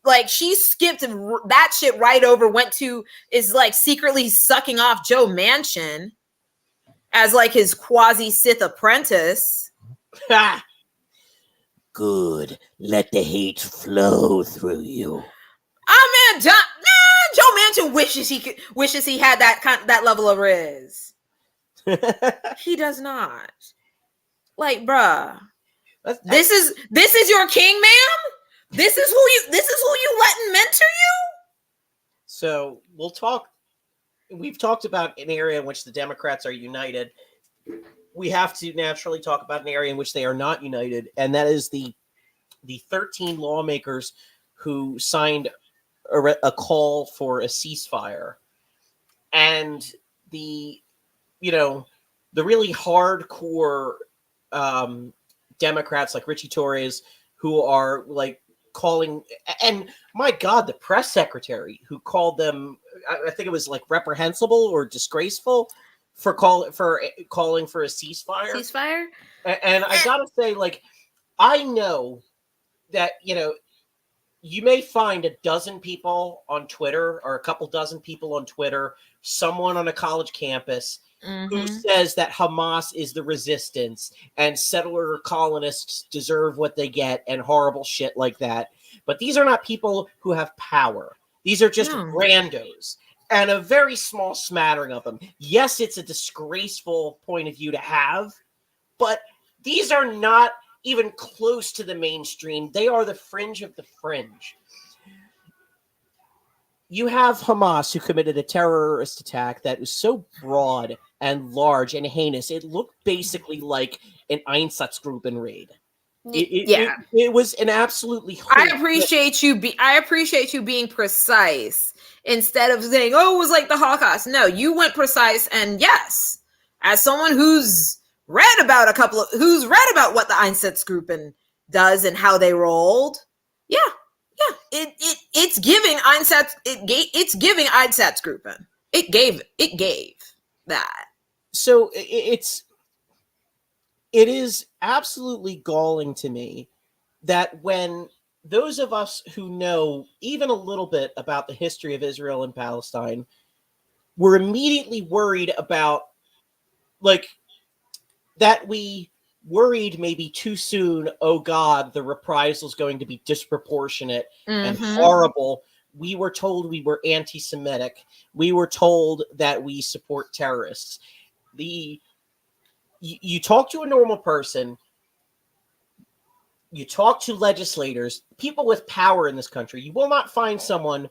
Like she skipped that shit right over. Went to is like secretly sucking off Joe Manchin as like his quasi Sith apprentice. Ha! Good. Let the hate flow through you. Oh man, Joe Manchin wishes he had that level of riz. He does not. Like, bruh, this is your king, ma'am. This is who you letting mentor you. So we'll talk. We've talked about an area in which the Democrats are united. We have to naturally talk about an area in which they are not united, and that is the 13 lawmakers who signed a call for a ceasefire, and the really hardcore Democrats like Richie Torres who are like calling, and my God, the press secretary who called them, I think it was like reprehensible or disgraceful for calling for a ceasefire. Ceasefire. And I gotta say, like, I know that you may find a dozen people on Twitter or a couple dozen people on Twitter, someone on a college campus who says that Hamas is the resistance and settler colonists deserve what they get and horrible shit like that. But these are not people who have power. These are just randos and a very small smattering of them. Yes, it's a disgraceful point of view to have, but these are not even close to the mainstream. They are the fringe of the fringe. You have Hamas, who committed a terrorist attack that was so broad and large and heinous. It looked basically like an Einsatzgruppen raid. It was an absolutely. I appreciate you being precise instead of saying, "Oh, it was like the Holocaust." No, you went precise, and yes, as someone who's read about what the Einsatzgruppen does and how they rolled, yeah, it's giving Einsatzgruppen. It gave that. So it is absolutely galling to me that when those of us who know even a little bit about the history of Israel and Palestine were immediately worried about, like, that we worried maybe too soon, oh God, the reprisal is going to be disproportionate and horrible. We were told we were anti-Semitic. We were told that we support terrorists. You talk to a normal person, you talk to legislators, people with power in this country, you will not find someone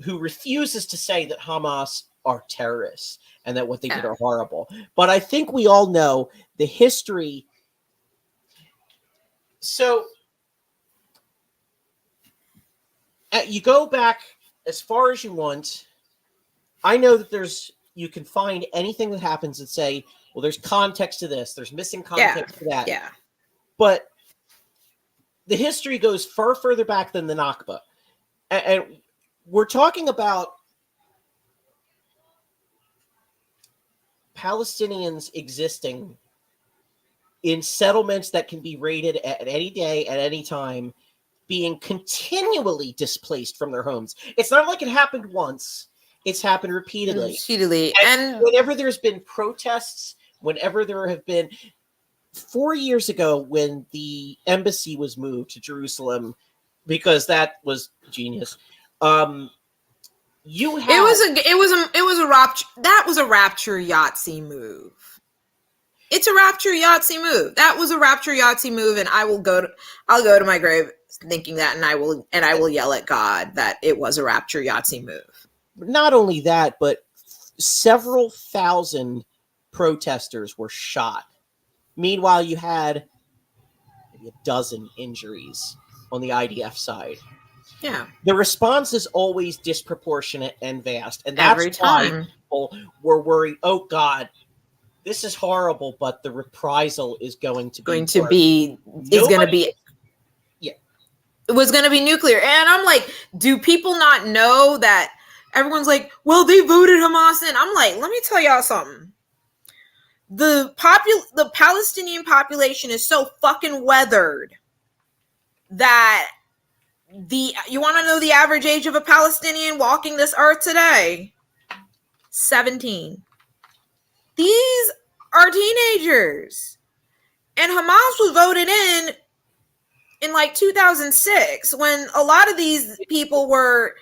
who refuses to say that Hamas are terrorists and that what they did are horrible. But I think we all know the history. So you go back as far as you want. I know that you can find anything that happens and say, well, there's context to this. There's missing context to that. Yeah. But the history goes far further back than the Nakba. And we're talking about Palestinians existing in settlements that can be raided at any day, at any time, being continually displaced from their homes. It's not like it happened once. It's happened repeatedly. And whenever there's been protests, whenever there have been 4 years ago when the embassy was moved to Jerusalem, because that was genius. That was a rapture Yahtzee move. It's a rapture Yahtzee move. That was a rapture Yahtzee move, and I'll go to my grave thinking that, and I will yell at God that it was a rapture Yahtzee move. Not only that, but several thousand protesters were shot. Meanwhile, you had maybe a dozen injuries on the IDF side. Yeah. The response is always disproportionate and vast. And that's why people were worried, oh God, this is horrible, but the reprisal is going to be it was going to be nuclear. And I'm like, do people not know that everyone's like, well, they voted Hamas in? I'm like, let me tell y'all something. the Palestinian population is so fucking weathered that you want to know the average age of a Palestinian walking this earth today? 17. These are teenagers. And Hamas was voted in like 2006 when a lot of these people were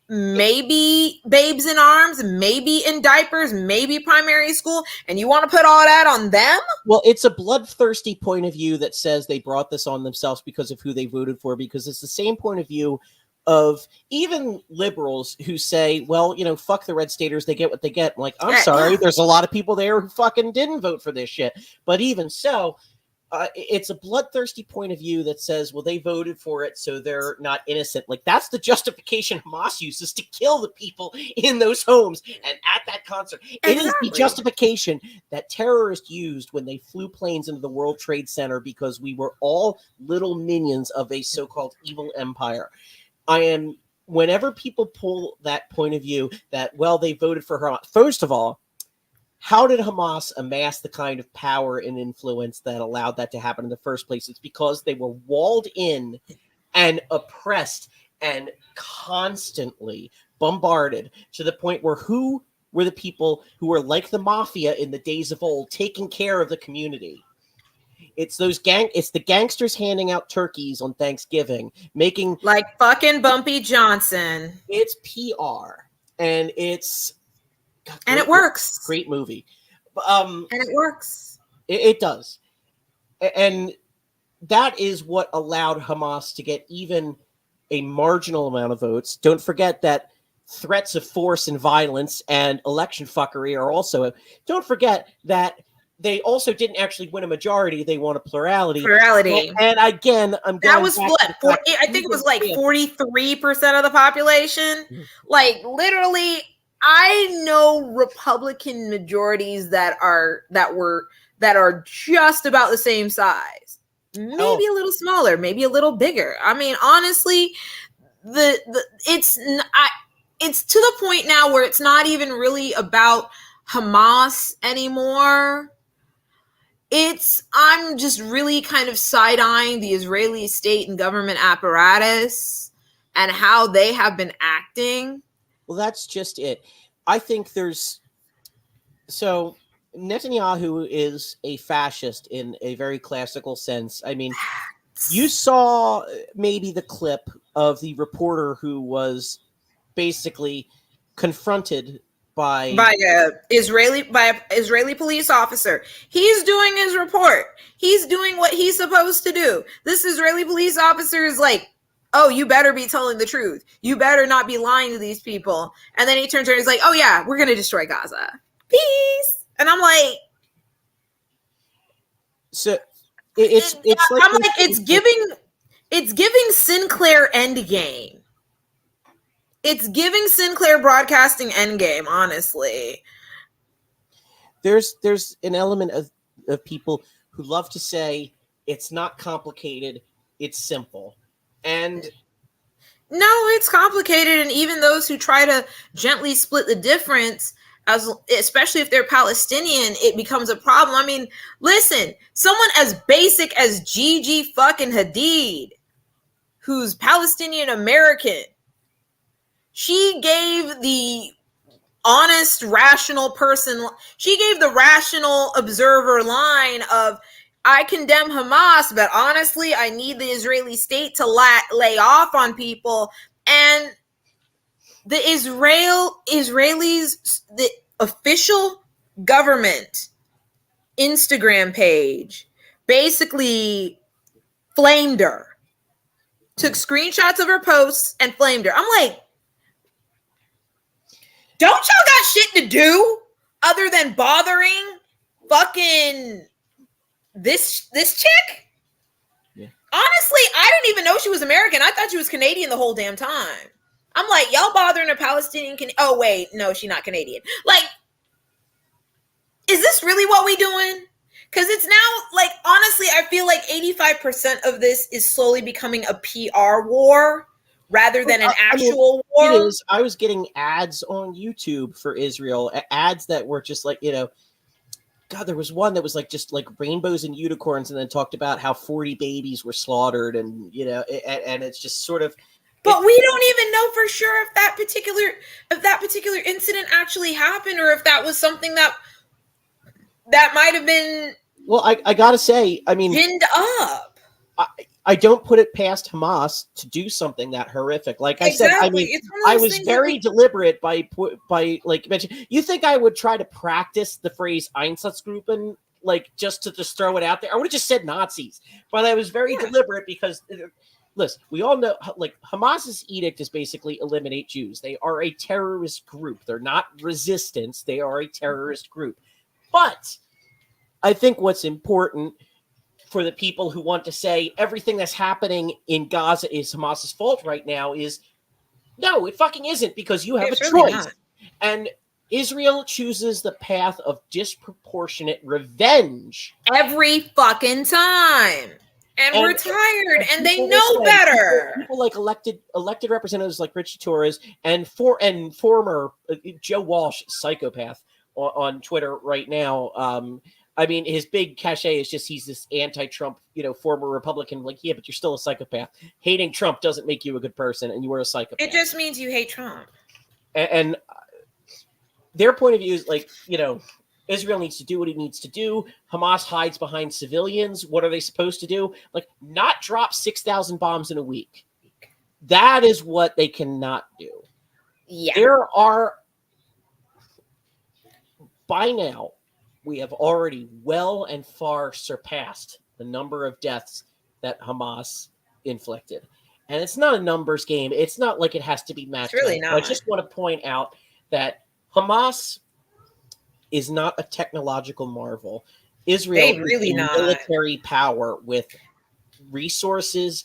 maybe babes in arms, maybe in diapers, maybe primary school, and you want to put all that on them? Well, it's a bloodthirsty point of view that says they brought this on themselves because of who they voted for, because it's the same point of view of even liberals who say, well, you know, fuck the red staters, they get what they get. I'm like, I'm sorry, there's a lot of people there who fucking didn't vote for this shit. But even so, it's a bloodthirsty point of view that says, well, they voted for it, so they're not innocent. Like, that's the justification Hamas uses to kill the people in those homes and at that concert. Exactly. It is the justification that terrorists used when they flew planes into the World Trade Center because we were all little minions of a so-called evil empire. Whenever people pull that point of view that, well, they voted for her, first of all, how did Hamas amass the kind of power and influence that allowed that to happen in the first place? It's because they were walled in and oppressed and constantly bombarded to the point where who were the people who were like the mafia in the days of old, taking care of the community? It's the gangsters handing out turkeys on Thanksgiving, making like fucking Bumpy Johnson. It's PR, and it's and it works. Great movie, and it works. It does, and that is what allowed Hamas to get even a marginal amount of votes. Don't forget that threats of force and violence and election fuckery are also. Don't forget that. They also didn't actually win a majority. They won a plurality. And again, that was what 40, I think it was like 43% of the population. Mm-hmm. Like literally, I know Republican majorities that are just about the same size, maybe a little smaller, maybe a little bigger. I mean, honestly, it's to the point now where it's not even really about Hamas anymore. I'm just really kind of side-eyeing the Israeli state and government apparatus and how they have been acting. Well, that's just it. I think so Netanyahu is a fascist in a very classical sense. I mean, you saw maybe the clip of the reporter who was basically confronted by an Israeli police officer. He's doing his report. He's doing what he's supposed to do. This Israeli police officer is like, oh, you better be telling the truth. You better not be lying to these people. And then he turns around and he's like, oh yeah, we're going to destroy Gaza. Peace. And I'm like, so it's giving Sinclair Endgame. It's giving Sinclair Broadcasting Endgame, honestly. There's an element of people who love to say it's not complicated, it's simple. And no, it's complicated, and even those who try to gently split the difference, especially if they're Palestinian, it becomes a problem. I mean, listen, someone as basic as Gigi fucking Hadid, who's Palestinian American, she gave the honest, rational person, she gave the rational observer line of, I condemn Hamas, but honestly, I need the Israeli state to lay off on people. And the Israelis, the official government Instagram page basically flamed her, took screenshots of her posts and flamed her. I'm like, don't y'all got shit to do other than bothering fucking this chick? Yeah. Honestly, I didn't even know she was American. I thought she was Canadian the whole damn time. I'm like, y'all bothering a Palestinian oh wait, no, she's not Canadian. Like, is this really what we doing? Because it's now, like, honestly, I feel like 85% of this is slowly becoming a PR war rather than an actual war. It is. I was getting ads on YouTube for Israel, ads that were just like, God, there was one that was like just like rainbows and unicorns, and then talked about how 40 babies were slaughtered, and and it's just sort of. But we don't even know for sure if that particular incident actually happened, or if that was something that might have been. Well, I gotta say, I mean, pinned up. I don't put it past Hamas to do something that horrific. Like I said, I mean, I was very deliberate by like mentioning. You think I would try to practice the phrase Einsatzgruppen, like just throw it out there? I would have just said Nazis, but I was very deliberate because. Listen, we all know, like, Hamas's edict is basically eliminate Jews. They are a terrorist group. They're not resistance. They are a terrorist group. But I think what's important for the people who want to say everything that's happening in Gaza is Hamas's fault right now is, no, it fucking isn't, because you have a choice. And Israel chooses the path of disproportionate revenge. Every fucking time. And we're tired, and they know better. People like elected representatives like Richie Torres and former Joe Walsh, psychopath, on Twitter right now. I mean, his big cachet is just he's this anti-Trump, former Republican. Like, yeah, but you're still a psychopath. Hating Trump doesn't make you a good person, and you are a psychopath. It just means you hate Trump. And their point of view is like, Israel needs to do what it needs to do. Hamas hides behind civilians. What are they supposed to do? Like, not drop 6,000 bombs in a week. That is what they cannot do. Yeah. There are, by now, we have already well and far surpassed the number of deaths that Hamas inflicted. And it's not a numbers game. It's not like it has to be matched. It's really not. I just want to point out that Hamas is not a technological marvel. Israel is a military power with resources,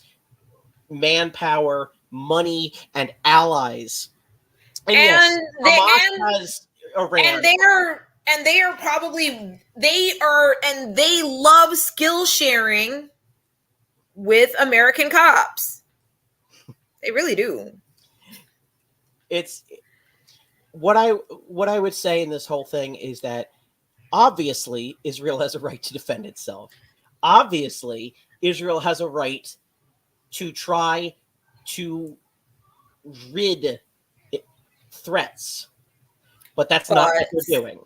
manpower, money, and allies. And yes, Hamas has Iran. And they love skill sharing with American cops. They really do. It's what I would say in this whole thing is that obviously Israel has a right to defend itself. Obviously, Israel has a right to try to rid threats. But that's not what they're doing.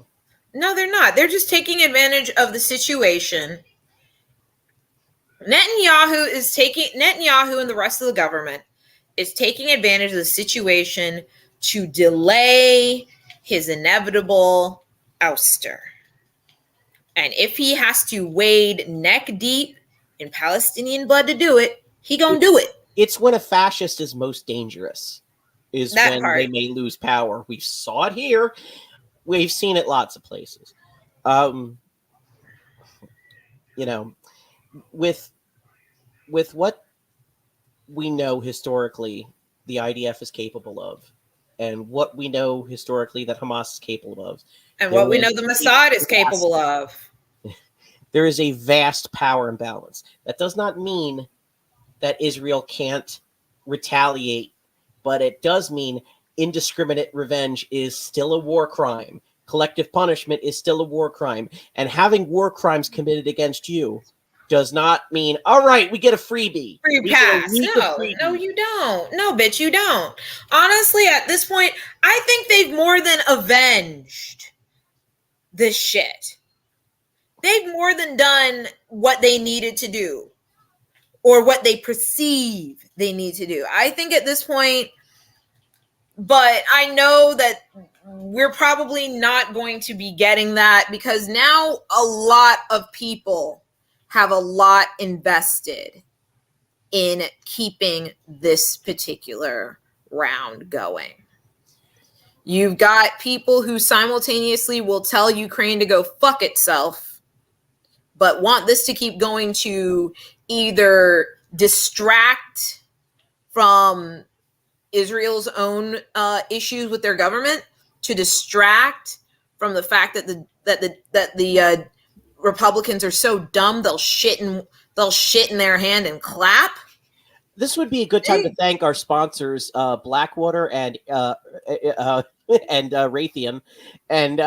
No, they're not. They're just taking advantage of the situation. Netanyahu and the rest of the government is taking advantage of the situation to delay his inevitable ouster. And if he has to wade neck deep in Palestinian blood to do it, he gonna do it. It's when a fascist is most dangerous, is when they may lose power. We saw it here. We've seen it lots of places. With what we know historically the IDF is capable of, and what we know historically that Hamas is capable of, and what we know the Mossad is capable of, there is a vast power imbalance. That does not mean that Israel can't retaliate, but it does mean indiscriminate revenge is still a war crime. Collective punishment is still a war crime. And having war crimes committed against you does not mean, all right, we get a freebie. Free pass. No, you don't. No, bitch, you don't. Honestly, at this point, I think they've more than avenged this shit. They've more than done what they needed to do, or what they perceive they need to do. I think at this point, but I know that we're probably not going to be getting that, because now a lot of people have a lot invested in keeping this particular round going. You've got people who simultaneously will tell Ukraine to go fuck itself, but want this to keep going to either distract from Israel's own issues with their government, to distract from the fact that the Republicans are so dumb they'll shit in their hand and clap. This would be a good time to thank our sponsors, Blackwater and Raytheon, and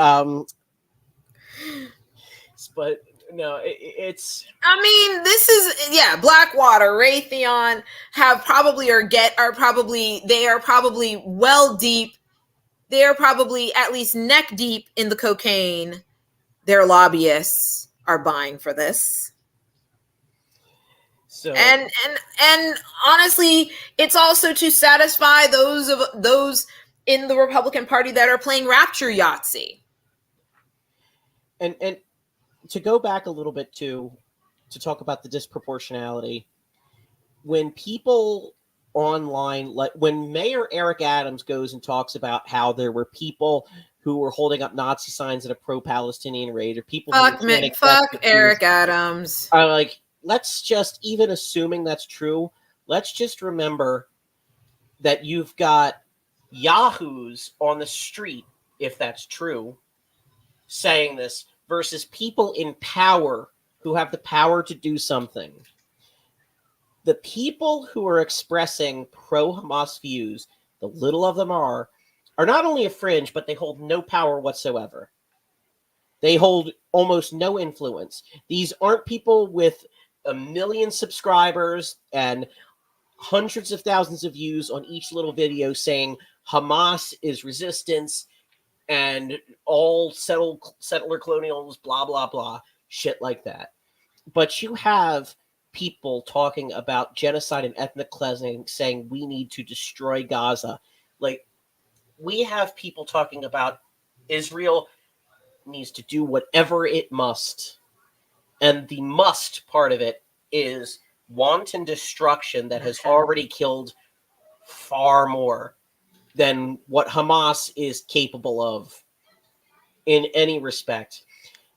But no, it's. I mean, this is Blackwater, Raytheon they are probably well deep. They are probably at least neck deep in the cocaine their lobbyists are buying for this. So and honestly, it's also to satisfy those in the Republican Party that are playing Rapture Yahtzee. And to go back a little bit to talk about the disproportionality, when people online, like when Mayor Eric Adams goes and talks about how there were people who were holding up Nazi signs at a pro-Palestinian raid, or people fuck Eric Adams. Like, let's just, even assuming that's true, let's just remember that you've got yahoos on the street, if that's true, saying this, versus people in power who have the power to do something. The people who are expressing pro-Hamas views, the little of them are not only a fringe, but they hold no power whatsoever. They hold almost no influence. These aren't people with 1 million subscribers and hundreds of thousands of views on each little video saying Hamas is resistance and all settler colonials, blah, blah, blah, shit like that. But you have people talking about genocide and ethnic cleansing, saying we need to destroy Gaza. Like, we have people talking about Israel needs to do whatever it must. And the must part of it is wanton destruction that has already killed far more than what Hamas is capable of in any respect.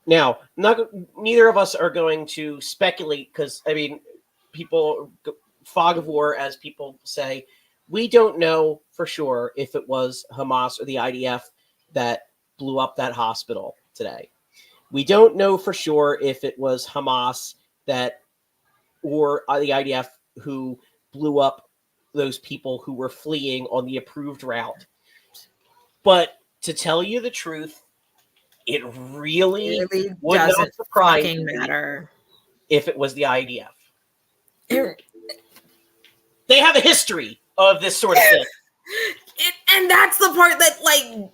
Now, neither of us are going to speculate because, I mean, fog of war, as people say, we don't know for sure if it was Hamas or the IDF that blew up that hospital today. We don't know for sure if it was Hamas or the IDF who blew up those people who were fleeing on the approved route. But to tell you the truth, it really would not surprise me if it was the IDF. They have a history of this sort of thing. And that's the part that, like,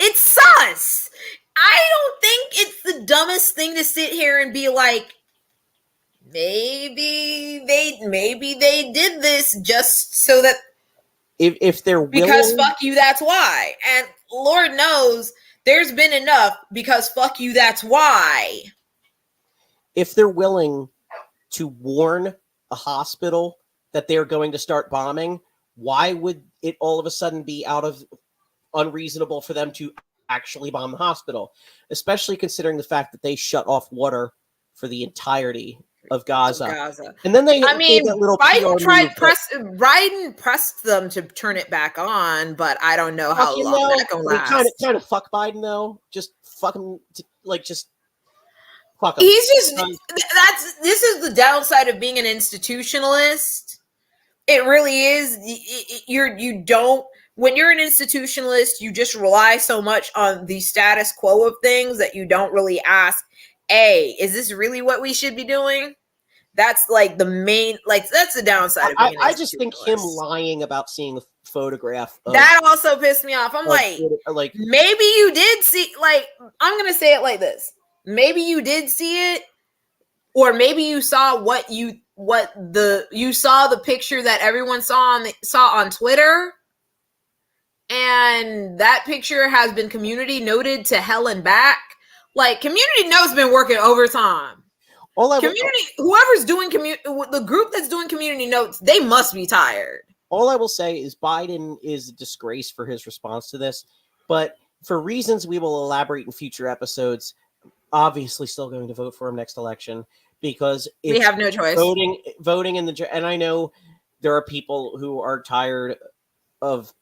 it's sus. I don't think it's the dumbest thing to sit here and be like, maybe they did this just so that if they're willing, because fuck you, that's why. And Lord knows there's been enough because fuck you, that's why. If they're willing to warn a hospital that they're going to start bombing, why would it all of a sudden be unreasonable for them to actually bomb the hospital? Especially considering the fact that they shut off water for the entirety of Gaza. And then Biden pressed them to turn it back on, but I don't know how long that's gonna last. Kind of fuck Biden though. Just fuck him, just fuck him. He's just this is the downside of being an institutionalist. It really is. When you're an institutionalist, you just rely so much on the status quo of things that you don't really ask, is this really what we should be doing? That's like the main, that's the downside of being an institutionalist. I just think him lying about seeing the photograph that also pissed me off. I'm like, maybe you did see, I'm going to say it like this. Maybe you did see it, or maybe you saw you saw the picture that everyone saw on Twitter. And that picture has been community noted to hell and back. Like, community note's been working overtime. Whoever's doing the group that's doing community notes, they must be tired. All I will say is Biden is a disgrace for his response to this, but for reasons we will elaborate in future episodes, obviously still going to vote for him next election because we have no choice. Voting in and I know there are people who are tired of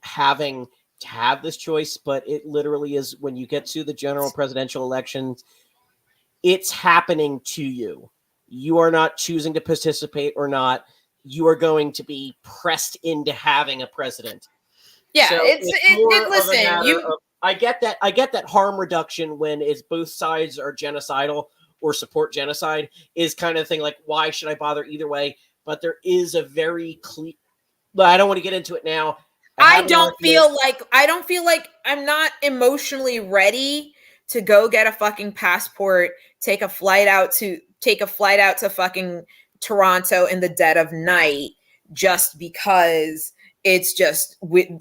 having to have this choice, but it literally is when you get to the general presidential elections, it's happening to you. You are not choosing to participate or not. You are going to be pressed into having a president. Yeah, listen, I get that. I get that harm reduction when it's both sides are genocidal or support genocide is kind of the thing. Like, why should I bother either way? But there is a very clear. But I don't want to get into it now. I don't feel like I'm not emotionally ready to go get a fucking passport, take a flight out to fucking Toronto in the dead of night just because it's just I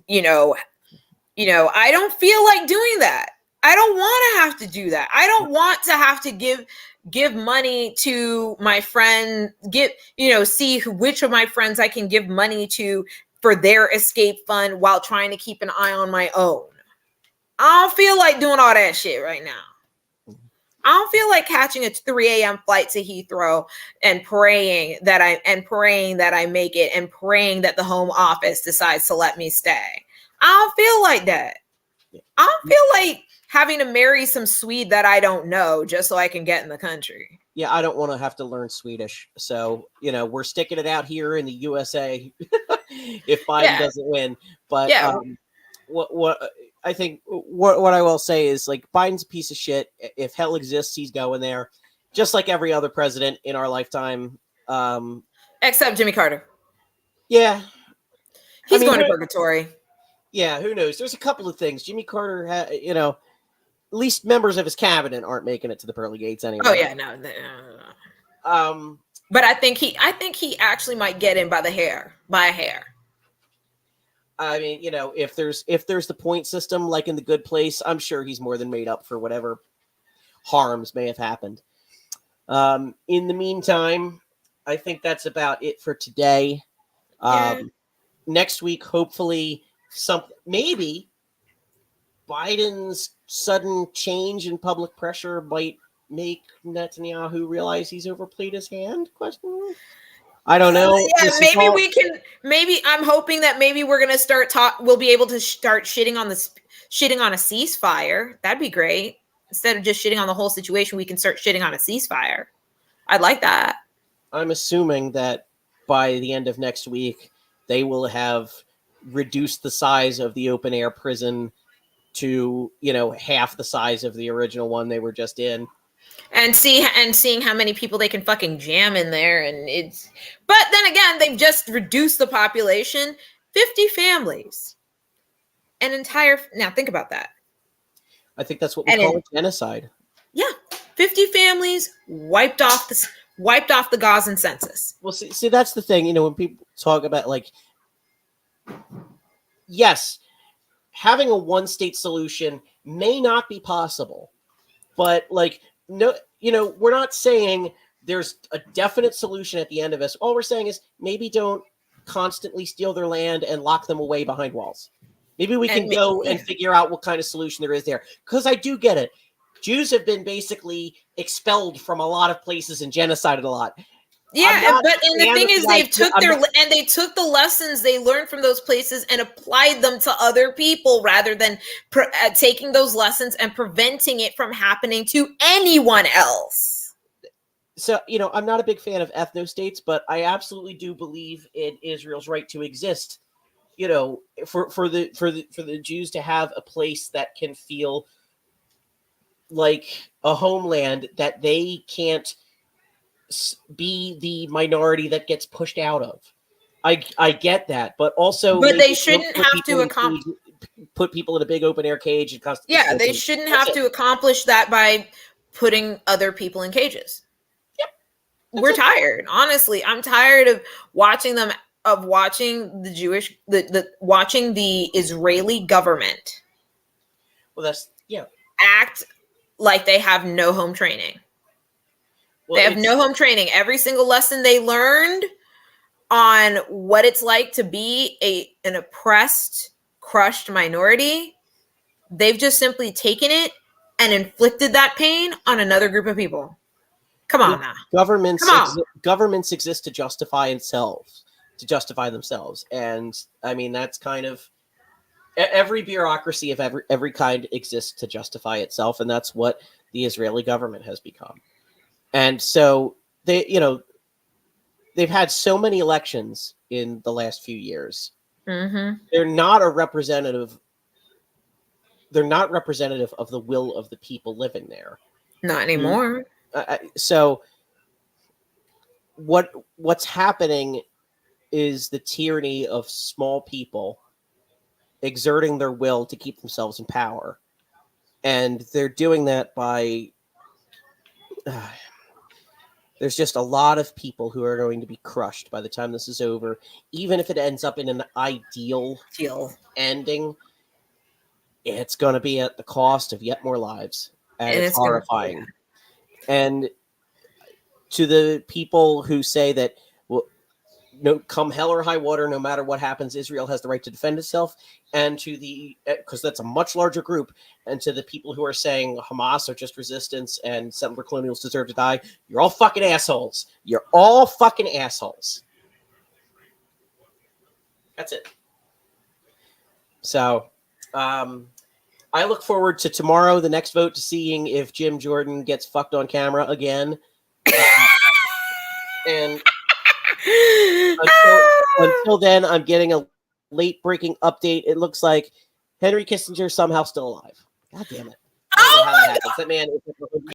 don't feel like doing that. I don't want to have to do that. I don't want to have to give money to my friend, see which of my friends I can give money to for their escape fund while trying to keep an eye on my own. I don't feel like doing all that shit right now. I don't feel like catching a 3 a.m. flight to Heathrow and praying that I make it and praying that the home office decides to let me stay. I don't feel like that. I don't feel like having to marry some Swede that I don't know just so I can get in the country. Yeah, I don't want to have to learn Swedish. So, we're sticking it out here in the USA if Biden doesn't win. But what I think what I will say is, like, Biden's a piece of shit. If hell exists, he's going there, just like every other president in our lifetime. Except Jimmy Carter. Yeah. He's going to purgatory. Yeah, who knows? There's a couple of things. Jimmy Carter, at least members of his cabinet aren't making it to the pearly gates anyway. Oh yeah, no. But I think he actually might get in by a hair. I mean, if there's the point system like in The Good Place, I'm sure he's more than made up for whatever harms may have happened. In the meantime, I think that's about it for today. Next week, hopefully, maybe Biden's sudden change in public pressure might make Netanyahu realize he's overplayed his hand? I don't know. Maybe I'm hoping that maybe we're going to we'll be able to start shitting on a ceasefire. That'd be great. Instead of just shitting on the whole situation, we can start shitting on a ceasefire. I'd like that. I'm assuming that by the end of next week, they will have reduced the size of the open air prison to, half the size of the original one they were just in. And seeing how many people they can fucking jam in there. But then again, they've just reduced the population, 50 families. Now think about that. I think that's what we call genocide. Yeah. 50 families wiped off the Gazan census. Well, see, that's the thing, when people talk about, like, yes, having a one-state solution may not be possible, but, like, no, we're not saying there's a definite solution at the end of this. All we're saying is maybe don't constantly steal their land and lock them away behind walls. Maybe we can go and figure out what kind of solution there is there. Because I do get it. Jews have been basically expelled from a lot of places and genocided a lot. Yeah, but the thing is, they took the lessons they learned from those places and applied them to other people rather than taking those lessons and preventing it from happening to anyone else. So, I'm not a big fan of ethno-states, but I absolutely do believe in Israel's right to exist. For the Jews to have a place that can feel like a homeland, that they can't be the minority that gets pushed out of. I get that, but also, they shouldn't have to put people in a big open air cage and they shouldn't have to accomplish that by putting other people in cages. Yep. We're tired. Honestly, I'm tired of watching the Israeli government. Well, act like they have no home training. They have no home training. Every single lesson they learned on what it's like to be an oppressed, crushed minority, they've just simply taken it and inflicted that pain on another group of people. Come on now. Governments exist to justify themselves. And I mean, that's kind of every bureaucracy of every kind exists to justify itself. And that's what the Israeli government has become. And so they've had so many elections in the last few years. Mm-hmm. They're not a representative they're not representative of the will of the people living there. Not anymore. So what's happening is the tyranny of small people exerting their will to keep themselves in power. And they're doing that by there's just a lot of people who are going to be crushed by the time this is over. Even if it ends up in an ideal ending, it's going to be at the cost of yet more lives. And it's horrifying. And to the people who say that, well, no, come hell or high water, no matter what happens, Israel has the right to defend itself. And to the, because that's a much larger group, and to the people who are saying Hamas are just resistance and settler colonials deserve to die, you're all fucking assholes. You're all fucking assholes. That's it. So, I look forward to tomorrow, the next vote, to seeing if Jim Jordan gets fucked on camera again. And until then, I'm getting a late breaking update. It looks like Henry Kissinger somehow still alive. God damn it. I don't know how that happens. That man is